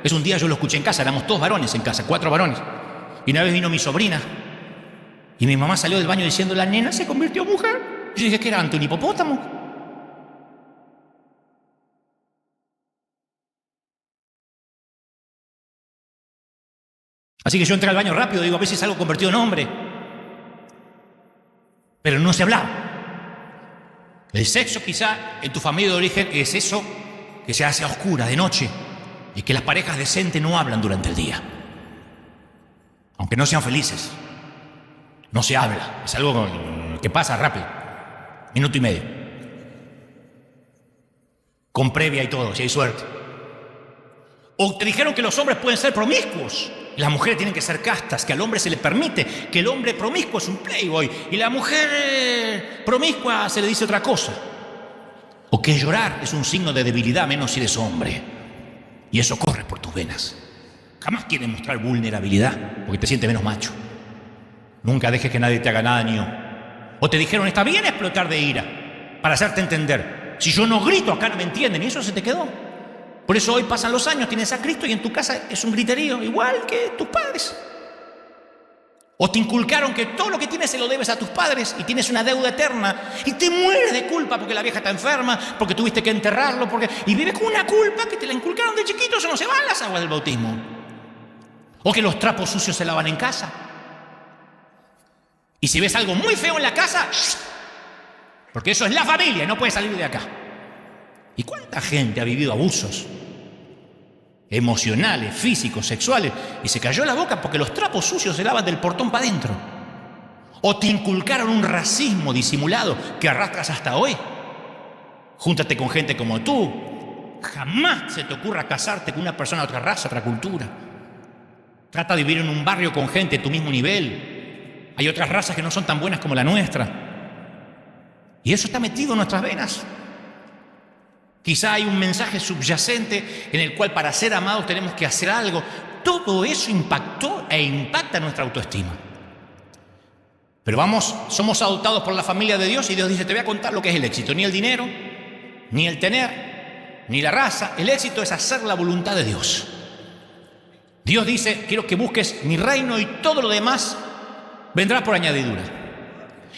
[SPEAKER 1] es un día yo lo escuché en casa, éramos todos varones en casa, 4 varones. Y una vez vino mi sobrina y mi mamá salió del baño diciendo: la nena se convirtió en mujer. Y yo dije: ¿qué era, ante un hipopótamo? Así que yo entré al baño rápido, digo: a ver si es algo convertido en hombre. Pero no se hablaba. El sexo quizá en tu familia de origen es eso que se hace a oscuras, de noche, y que las parejas decentes no hablan durante el día. Aunque no sean felices, no se habla. Es algo que pasa rápido, minuto y medio, con previa y todo, si hay suerte. O te dijeron que los hombres pueden ser promiscuos. Las mujeres tienen que ser castas, que al hombre se le permite, que el hombre promiscuo es un playboy y la mujer promiscua se le dice otra cosa. O que llorar es un signo de debilidad, menos si eres hombre. Y eso corre por tus venas. Jamás quieres mostrar vulnerabilidad porque te sientes menos macho. Nunca dejes que nadie te haga daño. O te dijeron, está bien explotar de ira para hacerte entender. Si yo no grito, acá no me entienden, y eso se te quedó. Por eso hoy pasan los años, tienes a Cristo y en tu casa es un griterío, igual que tus padres. O te inculcaron que todo lo que tienes se lo debes a tus padres y tienes una deuda eterna y te mueres de culpa porque la vieja está enferma, porque tuviste que enterrarlo, y vives con una culpa que te la inculcaron de chiquito, eso no se van las aguas del bautismo. O que los trapos sucios se lavan en casa. Y si ves algo muy feo en la casa, porque eso es la familia, no puedes salir de acá. ¿Y cuánta gente ha vivido abusos emocionales, físicos, sexuales y se cayó la boca porque los trapos sucios se lavan del portón para adentro? ¿O te inculcaron un racismo disimulado que arrastras hasta hoy? Júntate con gente como tú. Jamás se te ocurra casarte con una persona de otra raza, otra cultura. Trata de vivir en un barrio con gente de tu mismo nivel. Hay otras razas que no son tan buenas como la nuestra. Y eso está metido en nuestras venas. Quizá hay un mensaje subyacente en el cual para ser amados tenemos que hacer algo. Todo eso impactó e impacta nuestra autoestima. Pero somos adoptados por la familia de Dios y Dios dice, te voy a contar lo que es el éxito. Ni el dinero, ni el tener, ni la raza. El éxito es hacer la voluntad de Dios. Dios dice, quiero que busques mi reino y todo lo demás vendrá por añadidura.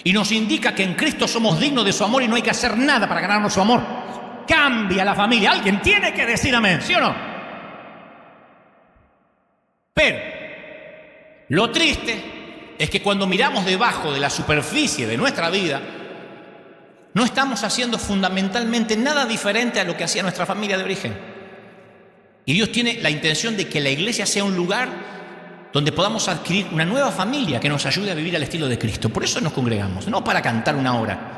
[SPEAKER 1] Y nos indica que en Cristo somos dignos de su amor y no hay que hacer nada para ganarnos su amor. Cambia la familia. Alguien tiene que decir amén, ¿sí o no? Pero lo triste es que cuando miramos debajo de la superficie de nuestra vida, no estamos haciendo fundamentalmente nada diferente a lo que hacía nuestra familia de origen. Y Dios tiene la intención de que la iglesia sea un lugar donde podamos adquirir una nueva familia que nos ayude a vivir al estilo de Cristo. Por eso nos congregamos, no para cantar una hora.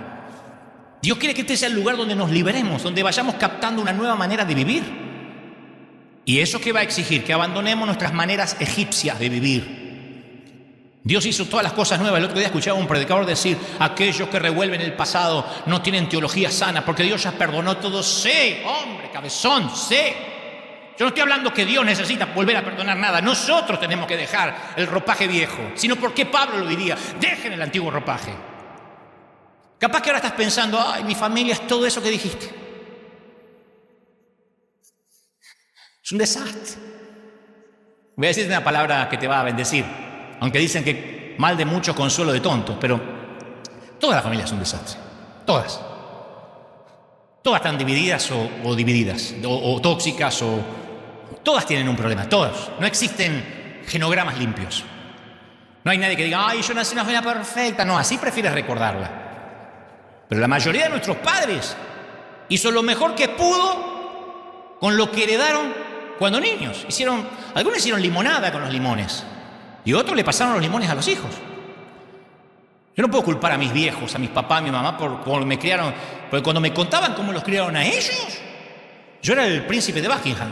[SPEAKER 1] Dios quiere que este sea el lugar donde nos liberemos, donde vayamos captando una nueva manera de vivir. ¿Y eso qué va a exigir? Que abandonemos nuestras maneras egipcias de vivir. Dios hizo todas las cosas nuevas. El otro día escuchaba a un predicador decir, aquellos que revuelven el pasado no tienen teología sana, porque Dios ya perdonó todo. Sí, hombre, cabezón, sí. Yo no estoy hablando que Dios necesita volver a perdonar nada. Nosotros tenemos que dejar el ropaje viejo. Sino porque Pablo lo diría, dejen el antiguo ropaje. Capaz que ahora estás pensando, ay, mi familia es todo eso que dijiste. Es un desastre. Voy a decirte una palabra que te va a bendecir, aunque dicen que mal de muchos, consuelo de tontos, pero todas las familias son un desastre. Todas. Todas están divididas o divididas, o tóxicas, o todas tienen un problema, todas. No existen genogramas limpios. No hay nadie que diga, ay, yo nací en una familia perfecta. No, así prefieres recordarla. Pero la mayoría de nuestros padres hizo lo mejor que pudo con lo que heredaron cuando niños. Algunos hicieron limonada con los limones y otros le pasaron los limones a los hijos. Yo no puedo culpar a mis viejos, a mis papás, a mi mamá por cómo me criaron, porque cuando me contaban cómo los criaron a ellos, yo era el príncipe de Buckingham.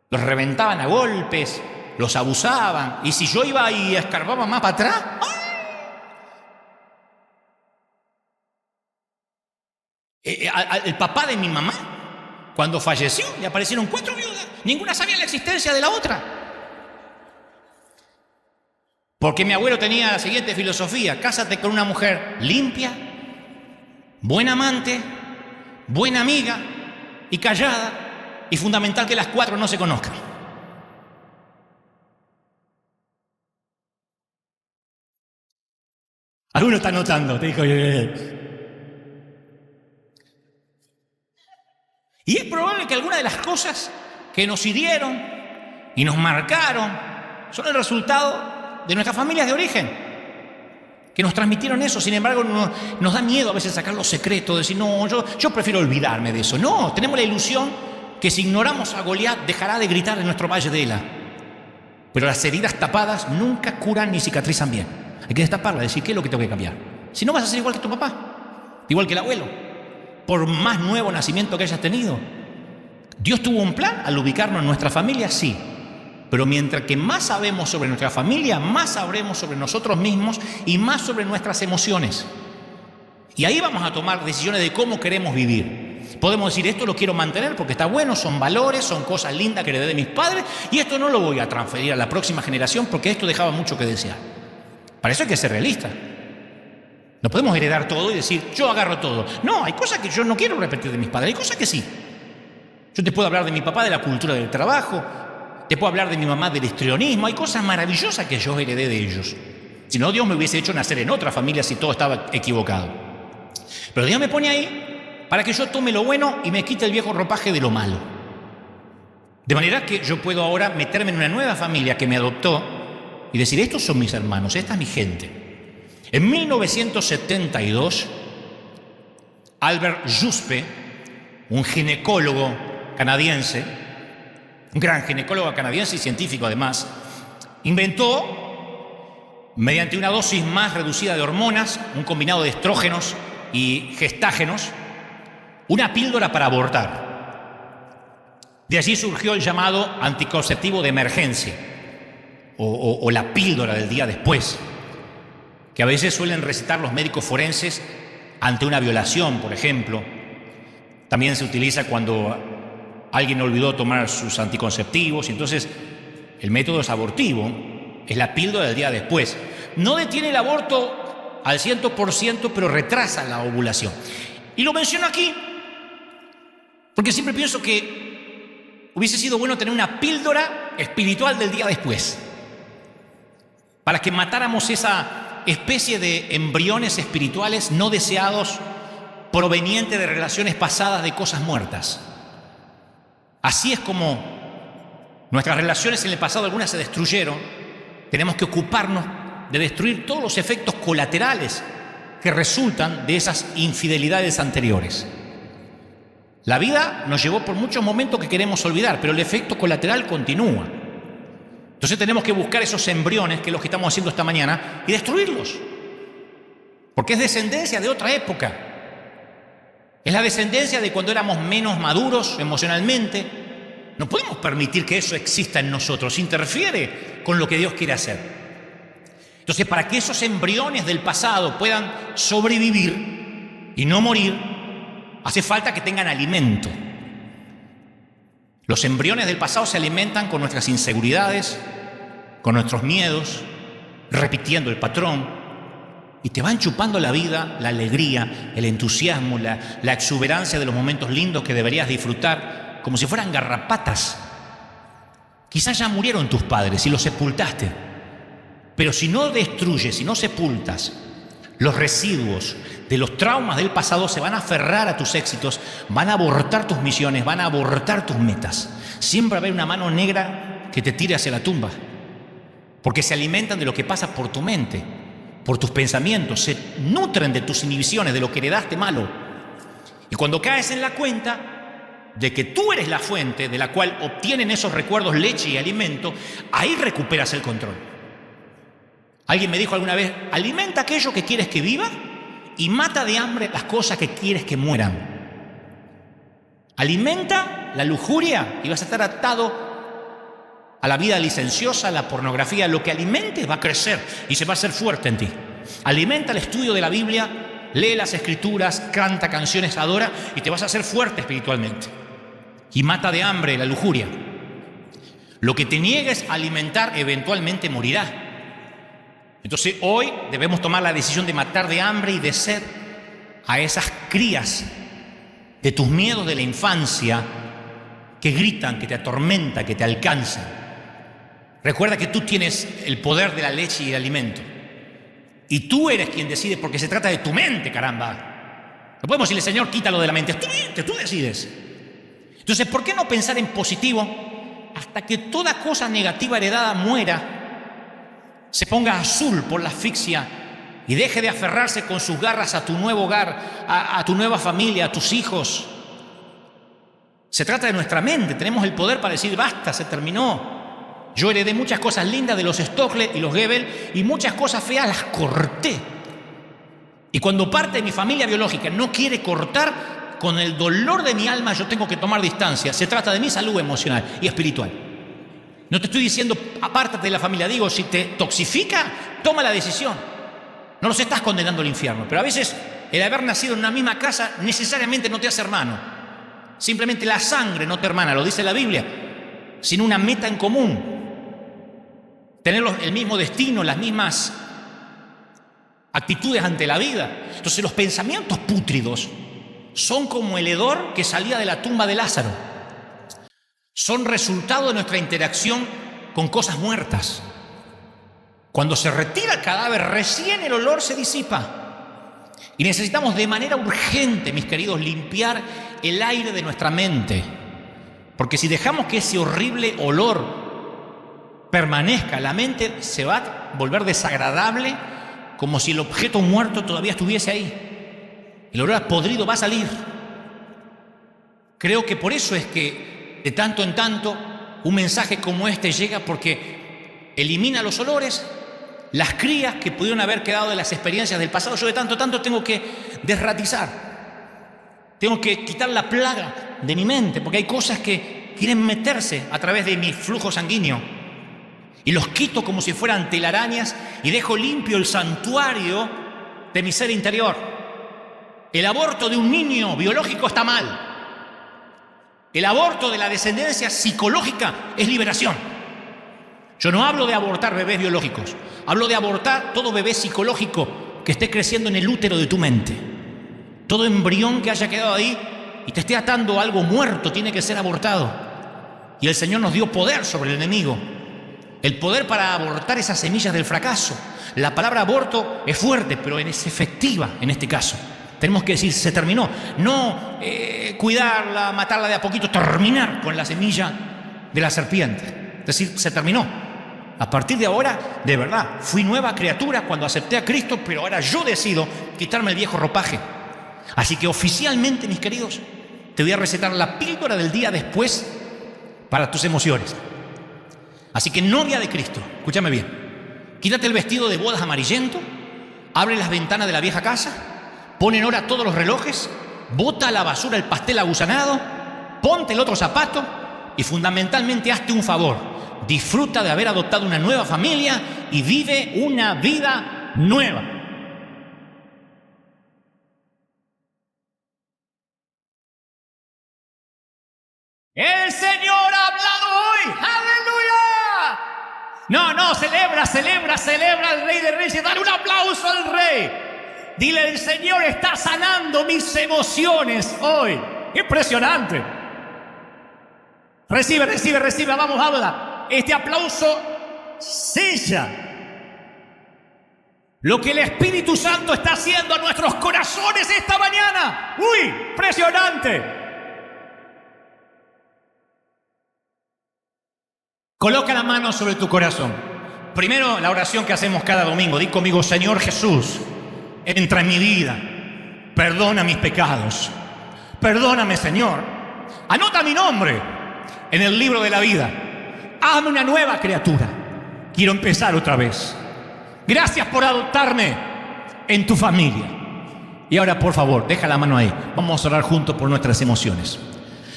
[SPEAKER 1] Los reventaban a golpes, los abusaban, y si yo iba y escarbaba más para atrás, ¡ay! El papá de mi mamá, cuando falleció, le aparecieron 4 viudas. Ninguna sabía la existencia de la otra. Porque mi abuelo tenía la siguiente filosofía: cásate con una mujer limpia, buena amante, buena amiga y callada, y fundamental que las 4 no se conozcan. Alguno está notando, te dijo. Y es probable que algunas de las cosas que nos hirieron y nos marcaron son el resultado de nuestras familias de origen, que nos transmitieron eso. Sin embargo, nos da miedo a veces sacar los secretos, decir, no, yo prefiero olvidarme de eso. No, tenemos la ilusión que si ignoramos a Goliat dejará de gritar en nuestro valle de Ela. Pero las heridas tapadas nunca curan ni cicatrizan bien. Hay que destaparlas, decir, ¿qué es lo que tengo que cambiar? Si no, vas a ser igual que tu papá, igual que el abuelo. Por más nuevo nacimiento que hayas tenido. ¿Dios tuvo un plan al ubicarnos en nuestra familia? Sí. Pero mientras que más sabemos sobre nuestra familia, más sabremos sobre nosotros mismos y más sobre nuestras emociones. Y ahí vamos a tomar decisiones de cómo queremos vivir. Podemos decir, esto lo quiero mantener porque está bueno, son valores, son cosas lindas que heredé de mis padres, y esto no lo voy a transferir a la próxima generación porque esto dejaba mucho que desear. Para eso hay que ser realista. No podemos heredar todo y decir, yo agarro todo. No, hay cosas que yo no quiero repetir de mis padres, hay cosas que sí. Yo te puedo hablar de mi papá, de la cultura del trabajo, te puedo hablar de mi mamá, del histrionismo, hay cosas maravillosas que yo heredé de ellos. Si no, Dios me hubiese hecho nacer en otra familia si todo estaba equivocado. Pero Dios me pone ahí para que yo tome lo bueno y me quite el viejo ropaje de lo malo. De manera que yo puedo ahora meterme en una nueva familia que me adoptó y decir, estos son mis hermanos, esta es mi gente. En 1972, Albert Juspe, un ginecólogo canadiense, un gran ginecólogo canadiense y científico además, inventó, mediante una dosis más reducida de hormonas, un combinado de estrógenos y gestágenos, una píldora para abortar. De allí surgió el llamado anticonceptivo de emergencia, o la píldora del día después, que a veces suelen recetar los médicos forenses ante una violación, por ejemplo. También se utiliza cuando alguien olvidó tomar sus anticonceptivos, y entonces el método es abortivo, es la píldora del día después. No detiene el aborto al 100%, pero retrasa la ovulación. Y lo menciono aquí porque siempre pienso que hubiese sido bueno tener una píldora espiritual del día después, para que matáramos esa especie de embriones espirituales no deseados provenientes de relaciones pasadas de cosas muertas. Así es como nuestras relaciones en el pasado, algunas se destruyeron. Tenemos que ocuparnos de destruir todos los efectos colaterales que resultan de esas infidelidades anteriores. La vida nos llevó por muchos momentos que queremos olvidar, pero el efecto colateral continúa. Entonces tenemos que buscar esos embriones, que es lo que estamos haciendo esta mañana, y destruirlos. Porque es descendencia de otra época. Es la descendencia de cuando éramos menos maduros emocionalmente. No podemos permitir que eso exista en nosotros, interfiere con lo que Dios quiere hacer. Entonces, para que esos embriones del pasado puedan sobrevivir y no morir, hace falta que tengan alimento. Los embriones del pasado se alimentan con nuestras inseguridades, con nuestros miedos, repitiendo el patrón, y te van chupando la vida, la alegría, el entusiasmo, la exuberancia de los momentos lindos que deberías disfrutar, como si fueran garrapatas. Quizás ya murieron tus padres y los sepultaste, pero si no destruyes, si no sepultas los residuos de los traumas del pasado, se van a aferrar a tus éxitos, van a abortar tus misiones, van a abortar tus metas. Siempre va a haber una mano negra que te tire hacia la tumba, porque se alimentan de lo que pasa por tu mente, por tus pensamientos, se nutren de tus inhibiciones, de lo que heredaste malo. Y cuando caes en la cuenta de que tú eres la fuente de la cual obtienen esos recuerdos leche y alimento, ahí recuperas el control. Alguien me dijo alguna vez, alimenta aquello que quieres que viva y mata de hambre las cosas que quieres que mueran. Alimenta la lujuria y vas a estar atado a la vida licenciosa, a la pornografía. Lo que alimentes va a crecer y se va a hacer fuerte en ti. Alimenta el estudio de la Biblia, lee las escrituras, canta canciones, adora, y te vas a hacer fuerte espiritualmente. Y mata de hambre la lujuria. Lo que te niegues a alimentar eventualmente morirá. Entonces hoy debemos tomar la decisión de matar de hambre y de sed a esas crías de tus miedos de la infancia que gritan, que te atormentan, que te alcanzan. Recuerda que tú tienes el poder de la leche y el alimento. Y tú eres quien decide, porque se trata de tu mente, caramba. No podemos decirle, Señor, quítalo de la mente. Es tu mente, tú decides. Entonces, ¿por qué no pensar en positivo hasta que toda cosa negativa heredada muera, se ponga azul por la asfixia y deje de aferrarse con sus garras a tu nuevo hogar, a tu nueva familia, a tus hijos? Se trata de nuestra mente. Tenemos el poder para decir, basta, se terminó. Yo heredé muchas cosas lindas de los Stockley y los Goebbels, y muchas cosas feas las corté. Y cuando parte de mi familia biológica no quiere cortar, con el dolor de mi alma yo tengo que tomar distancia. Se trata de mi salud emocional y espiritual. No te estoy diciendo apártate de la familia, digo, si te toxifica, toma la decisión. No los estás condenando al infierno, pero a veces el haber nacido en una misma casa necesariamente no te hace hermano. Simplemente la sangre no te hermana, lo dice la Biblia, sino una meta en común. Tener el mismo destino, las mismas actitudes ante la vida. Entonces los pensamientos pútridos son como el hedor que salía de la tumba de Lázaro. Son resultado de nuestra interacción con cosas muertas. Cuando se retira el cadáver, recién el olor se disipa. Y necesitamos de manera urgente, mis queridos, limpiar el aire de nuestra mente. Porque si dejamos que ese horrible olor permanezca, la mente se va a volver desagradable, como si el objeto muerto todavía estuviese ahí. El olor a podrido va a salir. Creo que por eso es que de tanto en tanto un mensaje como este llega, porque elimina los olores, las crías que pudieron haber quedado de las experiencias del pasado. Yo de tanto tengo que desratizar, tengo que quitar la plaga de mi mente, porque hay cosas que quieren meterse a través de mi flujo sanguíneo. Y los quito como si fueran telarañas y dejo limpio el santuario de mi ser interior. El aborto de un niño biológico está mal. El aborto de la descendencia psicológica es liberación. Yo no hablo de abortar bebés biológicos, hablo de abortar todo bebé psicológico que esté creciendo en el útero de tu mente. Todo embrión que haya quedado ahí y te esté atando a algo muerto tiene que ser abortado. Y el Señor nos dio poder sobre el enemigo. El poder para abortar esas semillas del fracaso. La palabra aborto es fuerte, pero es efectiva en este caso. Tenemos que decir, se terminó. No cuidarla, matarla de a poquito, terminar con la semilla de la serpiente. Es decir, se terminó. A partir de ahora, de verdad, fui nueva criatura cuando acepté a Cristo, pero ahora yo decido quitarme el viejo ropaje. Así que oficialmente, mis queridos, te voy a recetar la píldora del día después para tus emociones. Así que, novia de Cristo, escúchame bien, quítate el vestido de bodas amarillento, abre las ventanas de la vieja casa, pon en hora todos los relojes, bota a la basura el pastel agusanado, ponte el otro zapato y fundamentalmente hazte un favor. Disfruta de haber adoptado una nueva familia y vive una vida nueva. El Señor ha hablado hoy. ¡Aleluya! No, celebra al Rey de Reyes. Dale un aplauso al Rey. Dile, el Señor está sanando mis emociones hoy. Impresionante. Recibe, vamos, habla. Este aplauso sella lo que el Espíritu Santo está haciendo a nuestros corazones esta mañana. ¡Uy! Impresionante. Coloca la mano sobre tu corazón. Primero, la oración que hacemos cada domingo. Di conmigo, Señor Jesús, entra en mi vida. Perdona mis pecados. Perdóname, Señor. Anota mi nombre en el libro de la vida. Hazme una nueva criatura. Quiero empezar otra vez. Gracias por adoptarme en tu familia. Y ahora, por favor, deja la mano ahí. Vamos a orar juntos por nuestras emociones.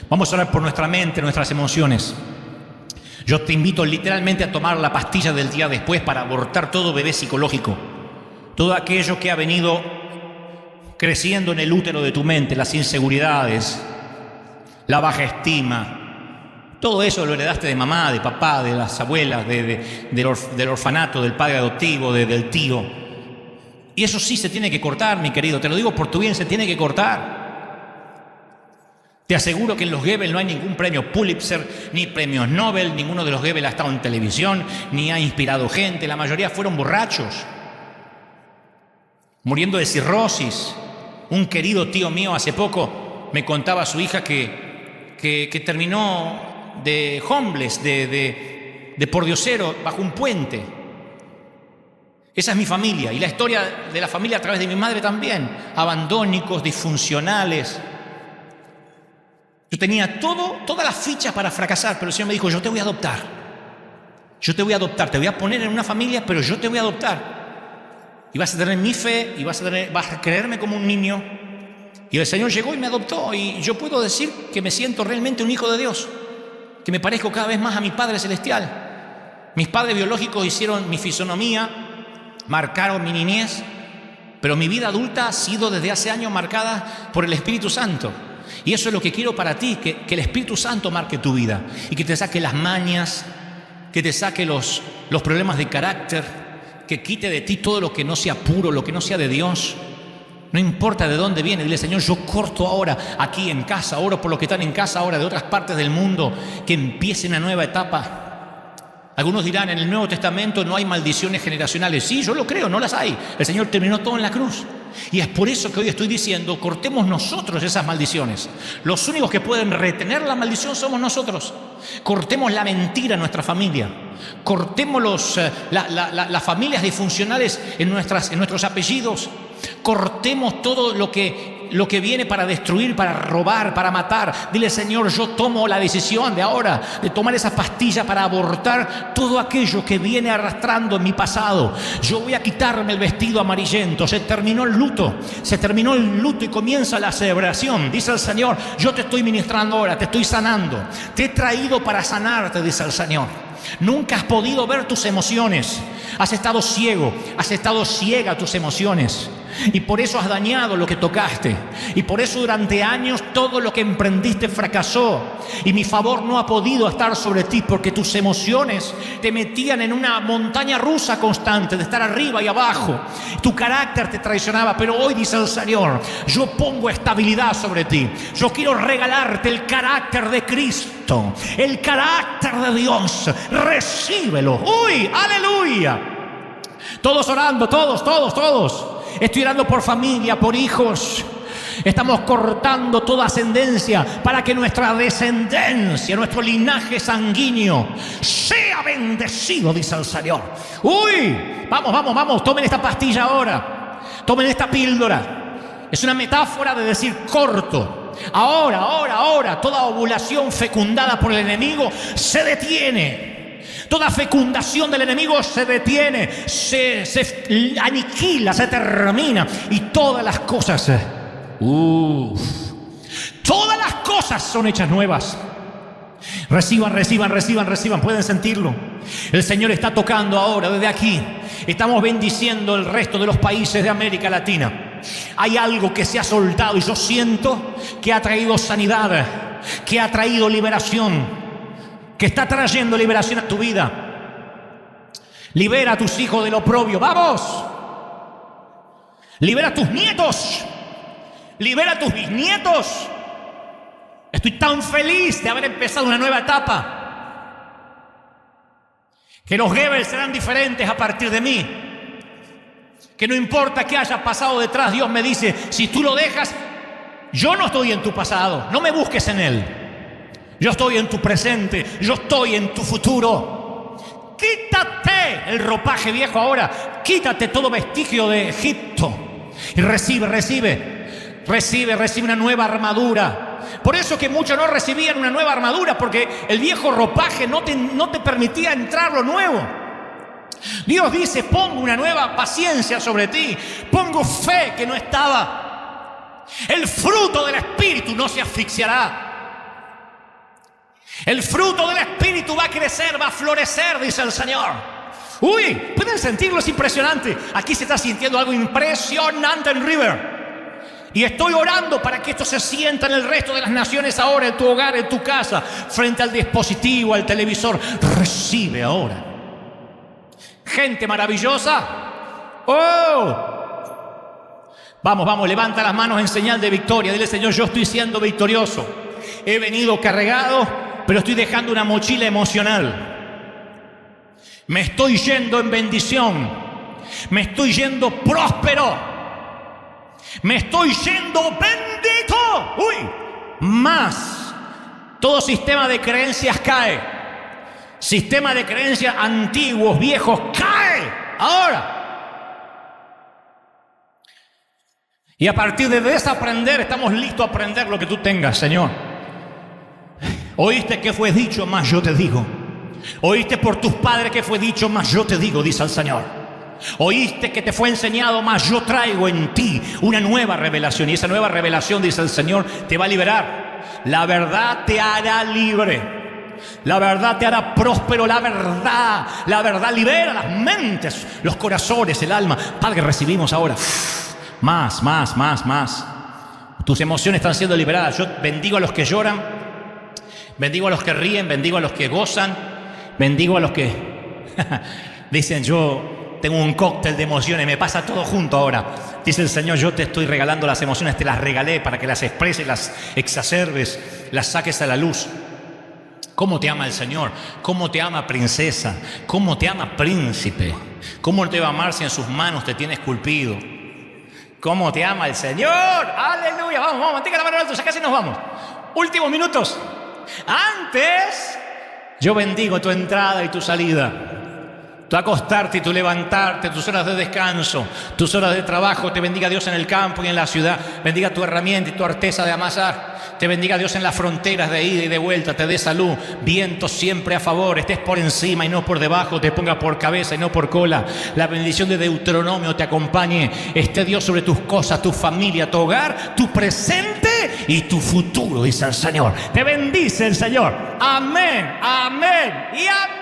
[SPEAKER 1] Vamos a orar por nuestra mente, nuestras emociones. Yo te invito literalmente a tomar la pastilla del día después para abortar todo bebé psicológico. Todo aquello que ha venido creciendo en el útero de tu mente, las inseguridades, la baja estima. Todo eso lo heredaste de mamá, de papá, de las abuelas, del orfanato, del padre adoptivo, del tío. Y eso sí se tiene que cortar, mi querido. Te lo digo por tu bien, se tiene que cortar. Te aseguro que en los Goebbels no hay ningún premio Pulitzer, ni premios Nobel. Ninguno de los Goebbels ha estado en televisión, ni ha inspirado gente. La mayoría fueron borrachos, muriendo de cirrosis. Un querido tío mío hace poco me contaba a su hija que terminó de homeless, de pordiosero, bajo un puente. Esa es mi familia, y la historia de la familia a través de mi madre también. Abandónicos, disfuncionales. Yo tenía todas las fichas para fracasar, pero el Señor me dijo, yo te voy a adoptar. Yo te voy a adoptar, te voy a poner en una familia, pero yo te voy a adoptar. Y vas a tener mi fe, y vas a creerme como un niño. Y el Señor llegó y me adoptó, y yo puedo decir que me siento realmente un hijo de Dios. que me parezco cada vez más a mi Padre Celestial. Mis padres biológicos hicieron mi fisonomía, marcaron mi niñez, pero mi vida adulta ha sido desde hace años marcada por el Espíritu Santo. Y eso es lo que quiero para ti, que el Espíritu Santo marque tu vida y que te saque las mañas, que te saque los problemas de carácter, que quite de ti todo lo que no sea puro, lo que no sea de Dios. No importa de dónde viene, dile: Señor, yo corto ahora aquí en casa, oro por los que están en casa ahora de otras partes del mundo, que empiece una nueva etapa. Algunos dirán: en el Nuevo Testamento no hay maldiciones generacionales. Sí, yo lo creo, no las hay. El Señor terminó todo en la cruz. Y es por eso que hoy estoy diciendo: cortemos nosotros esas maldiciones. Los únicos que pueden retener la maldición somos nosotros. Cortemos la mentira en nuestra familia. Cortemos las familias disfuncionales en nuestros apellidos. Cortemos todo lo que viene para destruir, para robar, para matar. Dile: Señor, yo tomo la decisión de ahora de tomar esa pastilla para abortar todo aquello que viene arrastrando en mi pasado. Yo voy a quitarme el vestido amarillento. Se terminó el luto y comienza la celebración. Dice el Señor: yo te estoy ministrando ahora, te estoy sanando. Te he traído para sanarte, dice el Señor. Nunca has podido ver tus emociones. Has estado ciego, has estado ciega a tus emociones. Y por eso has dañado lo que tocaste. Y por eso durante años todo lo que emprendiste fracasó. Y mi favor no ha podido estar sobre ti, porque tus emociones te metían en una montaña rusa constante de estar arriba y abajo. Tu carácter te traicionaba. Pero hoy dice el Señor: yo pongo estabilidad sobre ti. Yo quiero regalarte el carácter de Cristo, el carácter de Dios. Recíbelo. ¡Uy! ¡Aleluya! Todos orando, todos. Estoy orando por familia, por hijos. Estamos cortando toda ascendencia para que nuestra descendencia, nuestro linaje sanguíneo sea bendecido, dice el Señor. ¡Uy! Vamos, tomen esta pastilla ahora. Tomen esta píldora. Es una metáfora de decir corto. Ahora, toda ovulación fecundada por el enemigo se detiene. Toda fecundación del enemigo se detiene, se aniquila, se termina. Y todas las cosas, todas las cosas son hechas nuevas. Reciban, pueden sentirlo. El Señor está tocando ahora desde aquí. Estamos bendiciendo el resto de los países de América Latina. Hay algo que se ha soltado y yo siento que ha traído sanidad, que ha traído liberación, que está trayendo liberación a tu vida. Libera a tus hijos del oprobio. ¡Vamos! Libera a tus nietos. Libera a tus bisnietos. Estoy tan feliz de haber empezado una nueva etapa. Que los Goebbels serán diferentes a partir de mí. Que no importa qué haya pasado detrás, Dios me dice: si tú lo dejas, yo no estoy en tu pasado. No me busques en él. Yo estoy en tu presente, yo estoy en tu futuro. Quítate el ropaje viejo ahora, quítate todo vestigio de Egipto y recibe una nueva armadura. Por eso que muchos no recibían una nueva armadura, porque el viejo ropaje no te permitía entrar lo nuevo. Dios dice: pongo una nueva paciencia sobre ti, pongo fe que no estaba. El fruto del Espíritu no se asfixiará. El fruto del Espíritu va a crecer, va a florecer, dice el Señor. Uy, pueden sentirlo, es impresionante. Aquí se está sintiendo algo impresionante en River. Y estoy orando para que esto se sienta en el resto de las naciones ahora, en tu hogar, en tu casa, frente al dispositivo, al televisor. Recibe ahora. Gente maravillosa. Vamos, levanta las manos en señal de victoria. Dile: Señor, yo estoy siendo victorioso. He venido cargado, pero estoy dejando una mochila emocional. Me estoy yendo en bendición. Me estoy yendo próspero. Me estoy yendo bendito. Más. Todo sistema de creencias cae. Sistema de creencias antiguos, viejos, cae. Ahora. Y a partir de desaprender, estamos listos a aprender lo que tú tengas, Señor. Oíste que fue dicho, mas yo te digo. Oíste por tus padres que fue dicho, mas yo te digo, dice el Señor. Oíste que te fue enseñado, mas yo traigo en ti una nueva revelación. Y esa nueva revelación, dice el Señor, te va a liberar. La verdad te hará libre. La verdad te hará próspero, la verdad libera las mentes, los corazones, el alma. Padre, recibimos ahora más. Tus emociones están siendo liberadas. Yo bendigo a los que lloran, bendigo a los que ríen, bendigo a los que gozan, bendigo a los que dicen yo tengo un cóctel de emociones, me pasa todo junto ahora. Dice el Señor, yo te estoy regalando las emociones, te las regalé para que las expreses, las exacerbes, las saques a la luz. ¿Cómo te ama el Señor? ¿Cómo te ama princesa? ¿Cómo te ama príncipe? ¿Cómo te va a amar si en sus manos te tiene esculpido? ¿Cómo te ama el Señor? ¡Aleluya! Vamos, mantenga la mano en alto, ya casi nos vamos. Últimos minutos. Antes, yo bendigo tu entrada y tu salida. Tu acostarte y tu levantarte, tus horas de descanso, tus horas de trabajo. Te bendiga Dios en el campo y en la ciudad. Bendiga tu herramienta y tu arteza de amasar. Te bendiga Dios en las fronteras de ida y de vuelta. Te dé salud, viento siempre a favor. Estés por encima y no por debajo. Te ponga por cabeza y no por cola. La bendición de Deuteronomio te acompañe. Esté Dios sobre tus cosas, tu familia, tu hogar, tu presente y tu futuro, dice el Señor. Te bendice el Señor. Amén, amén y amén.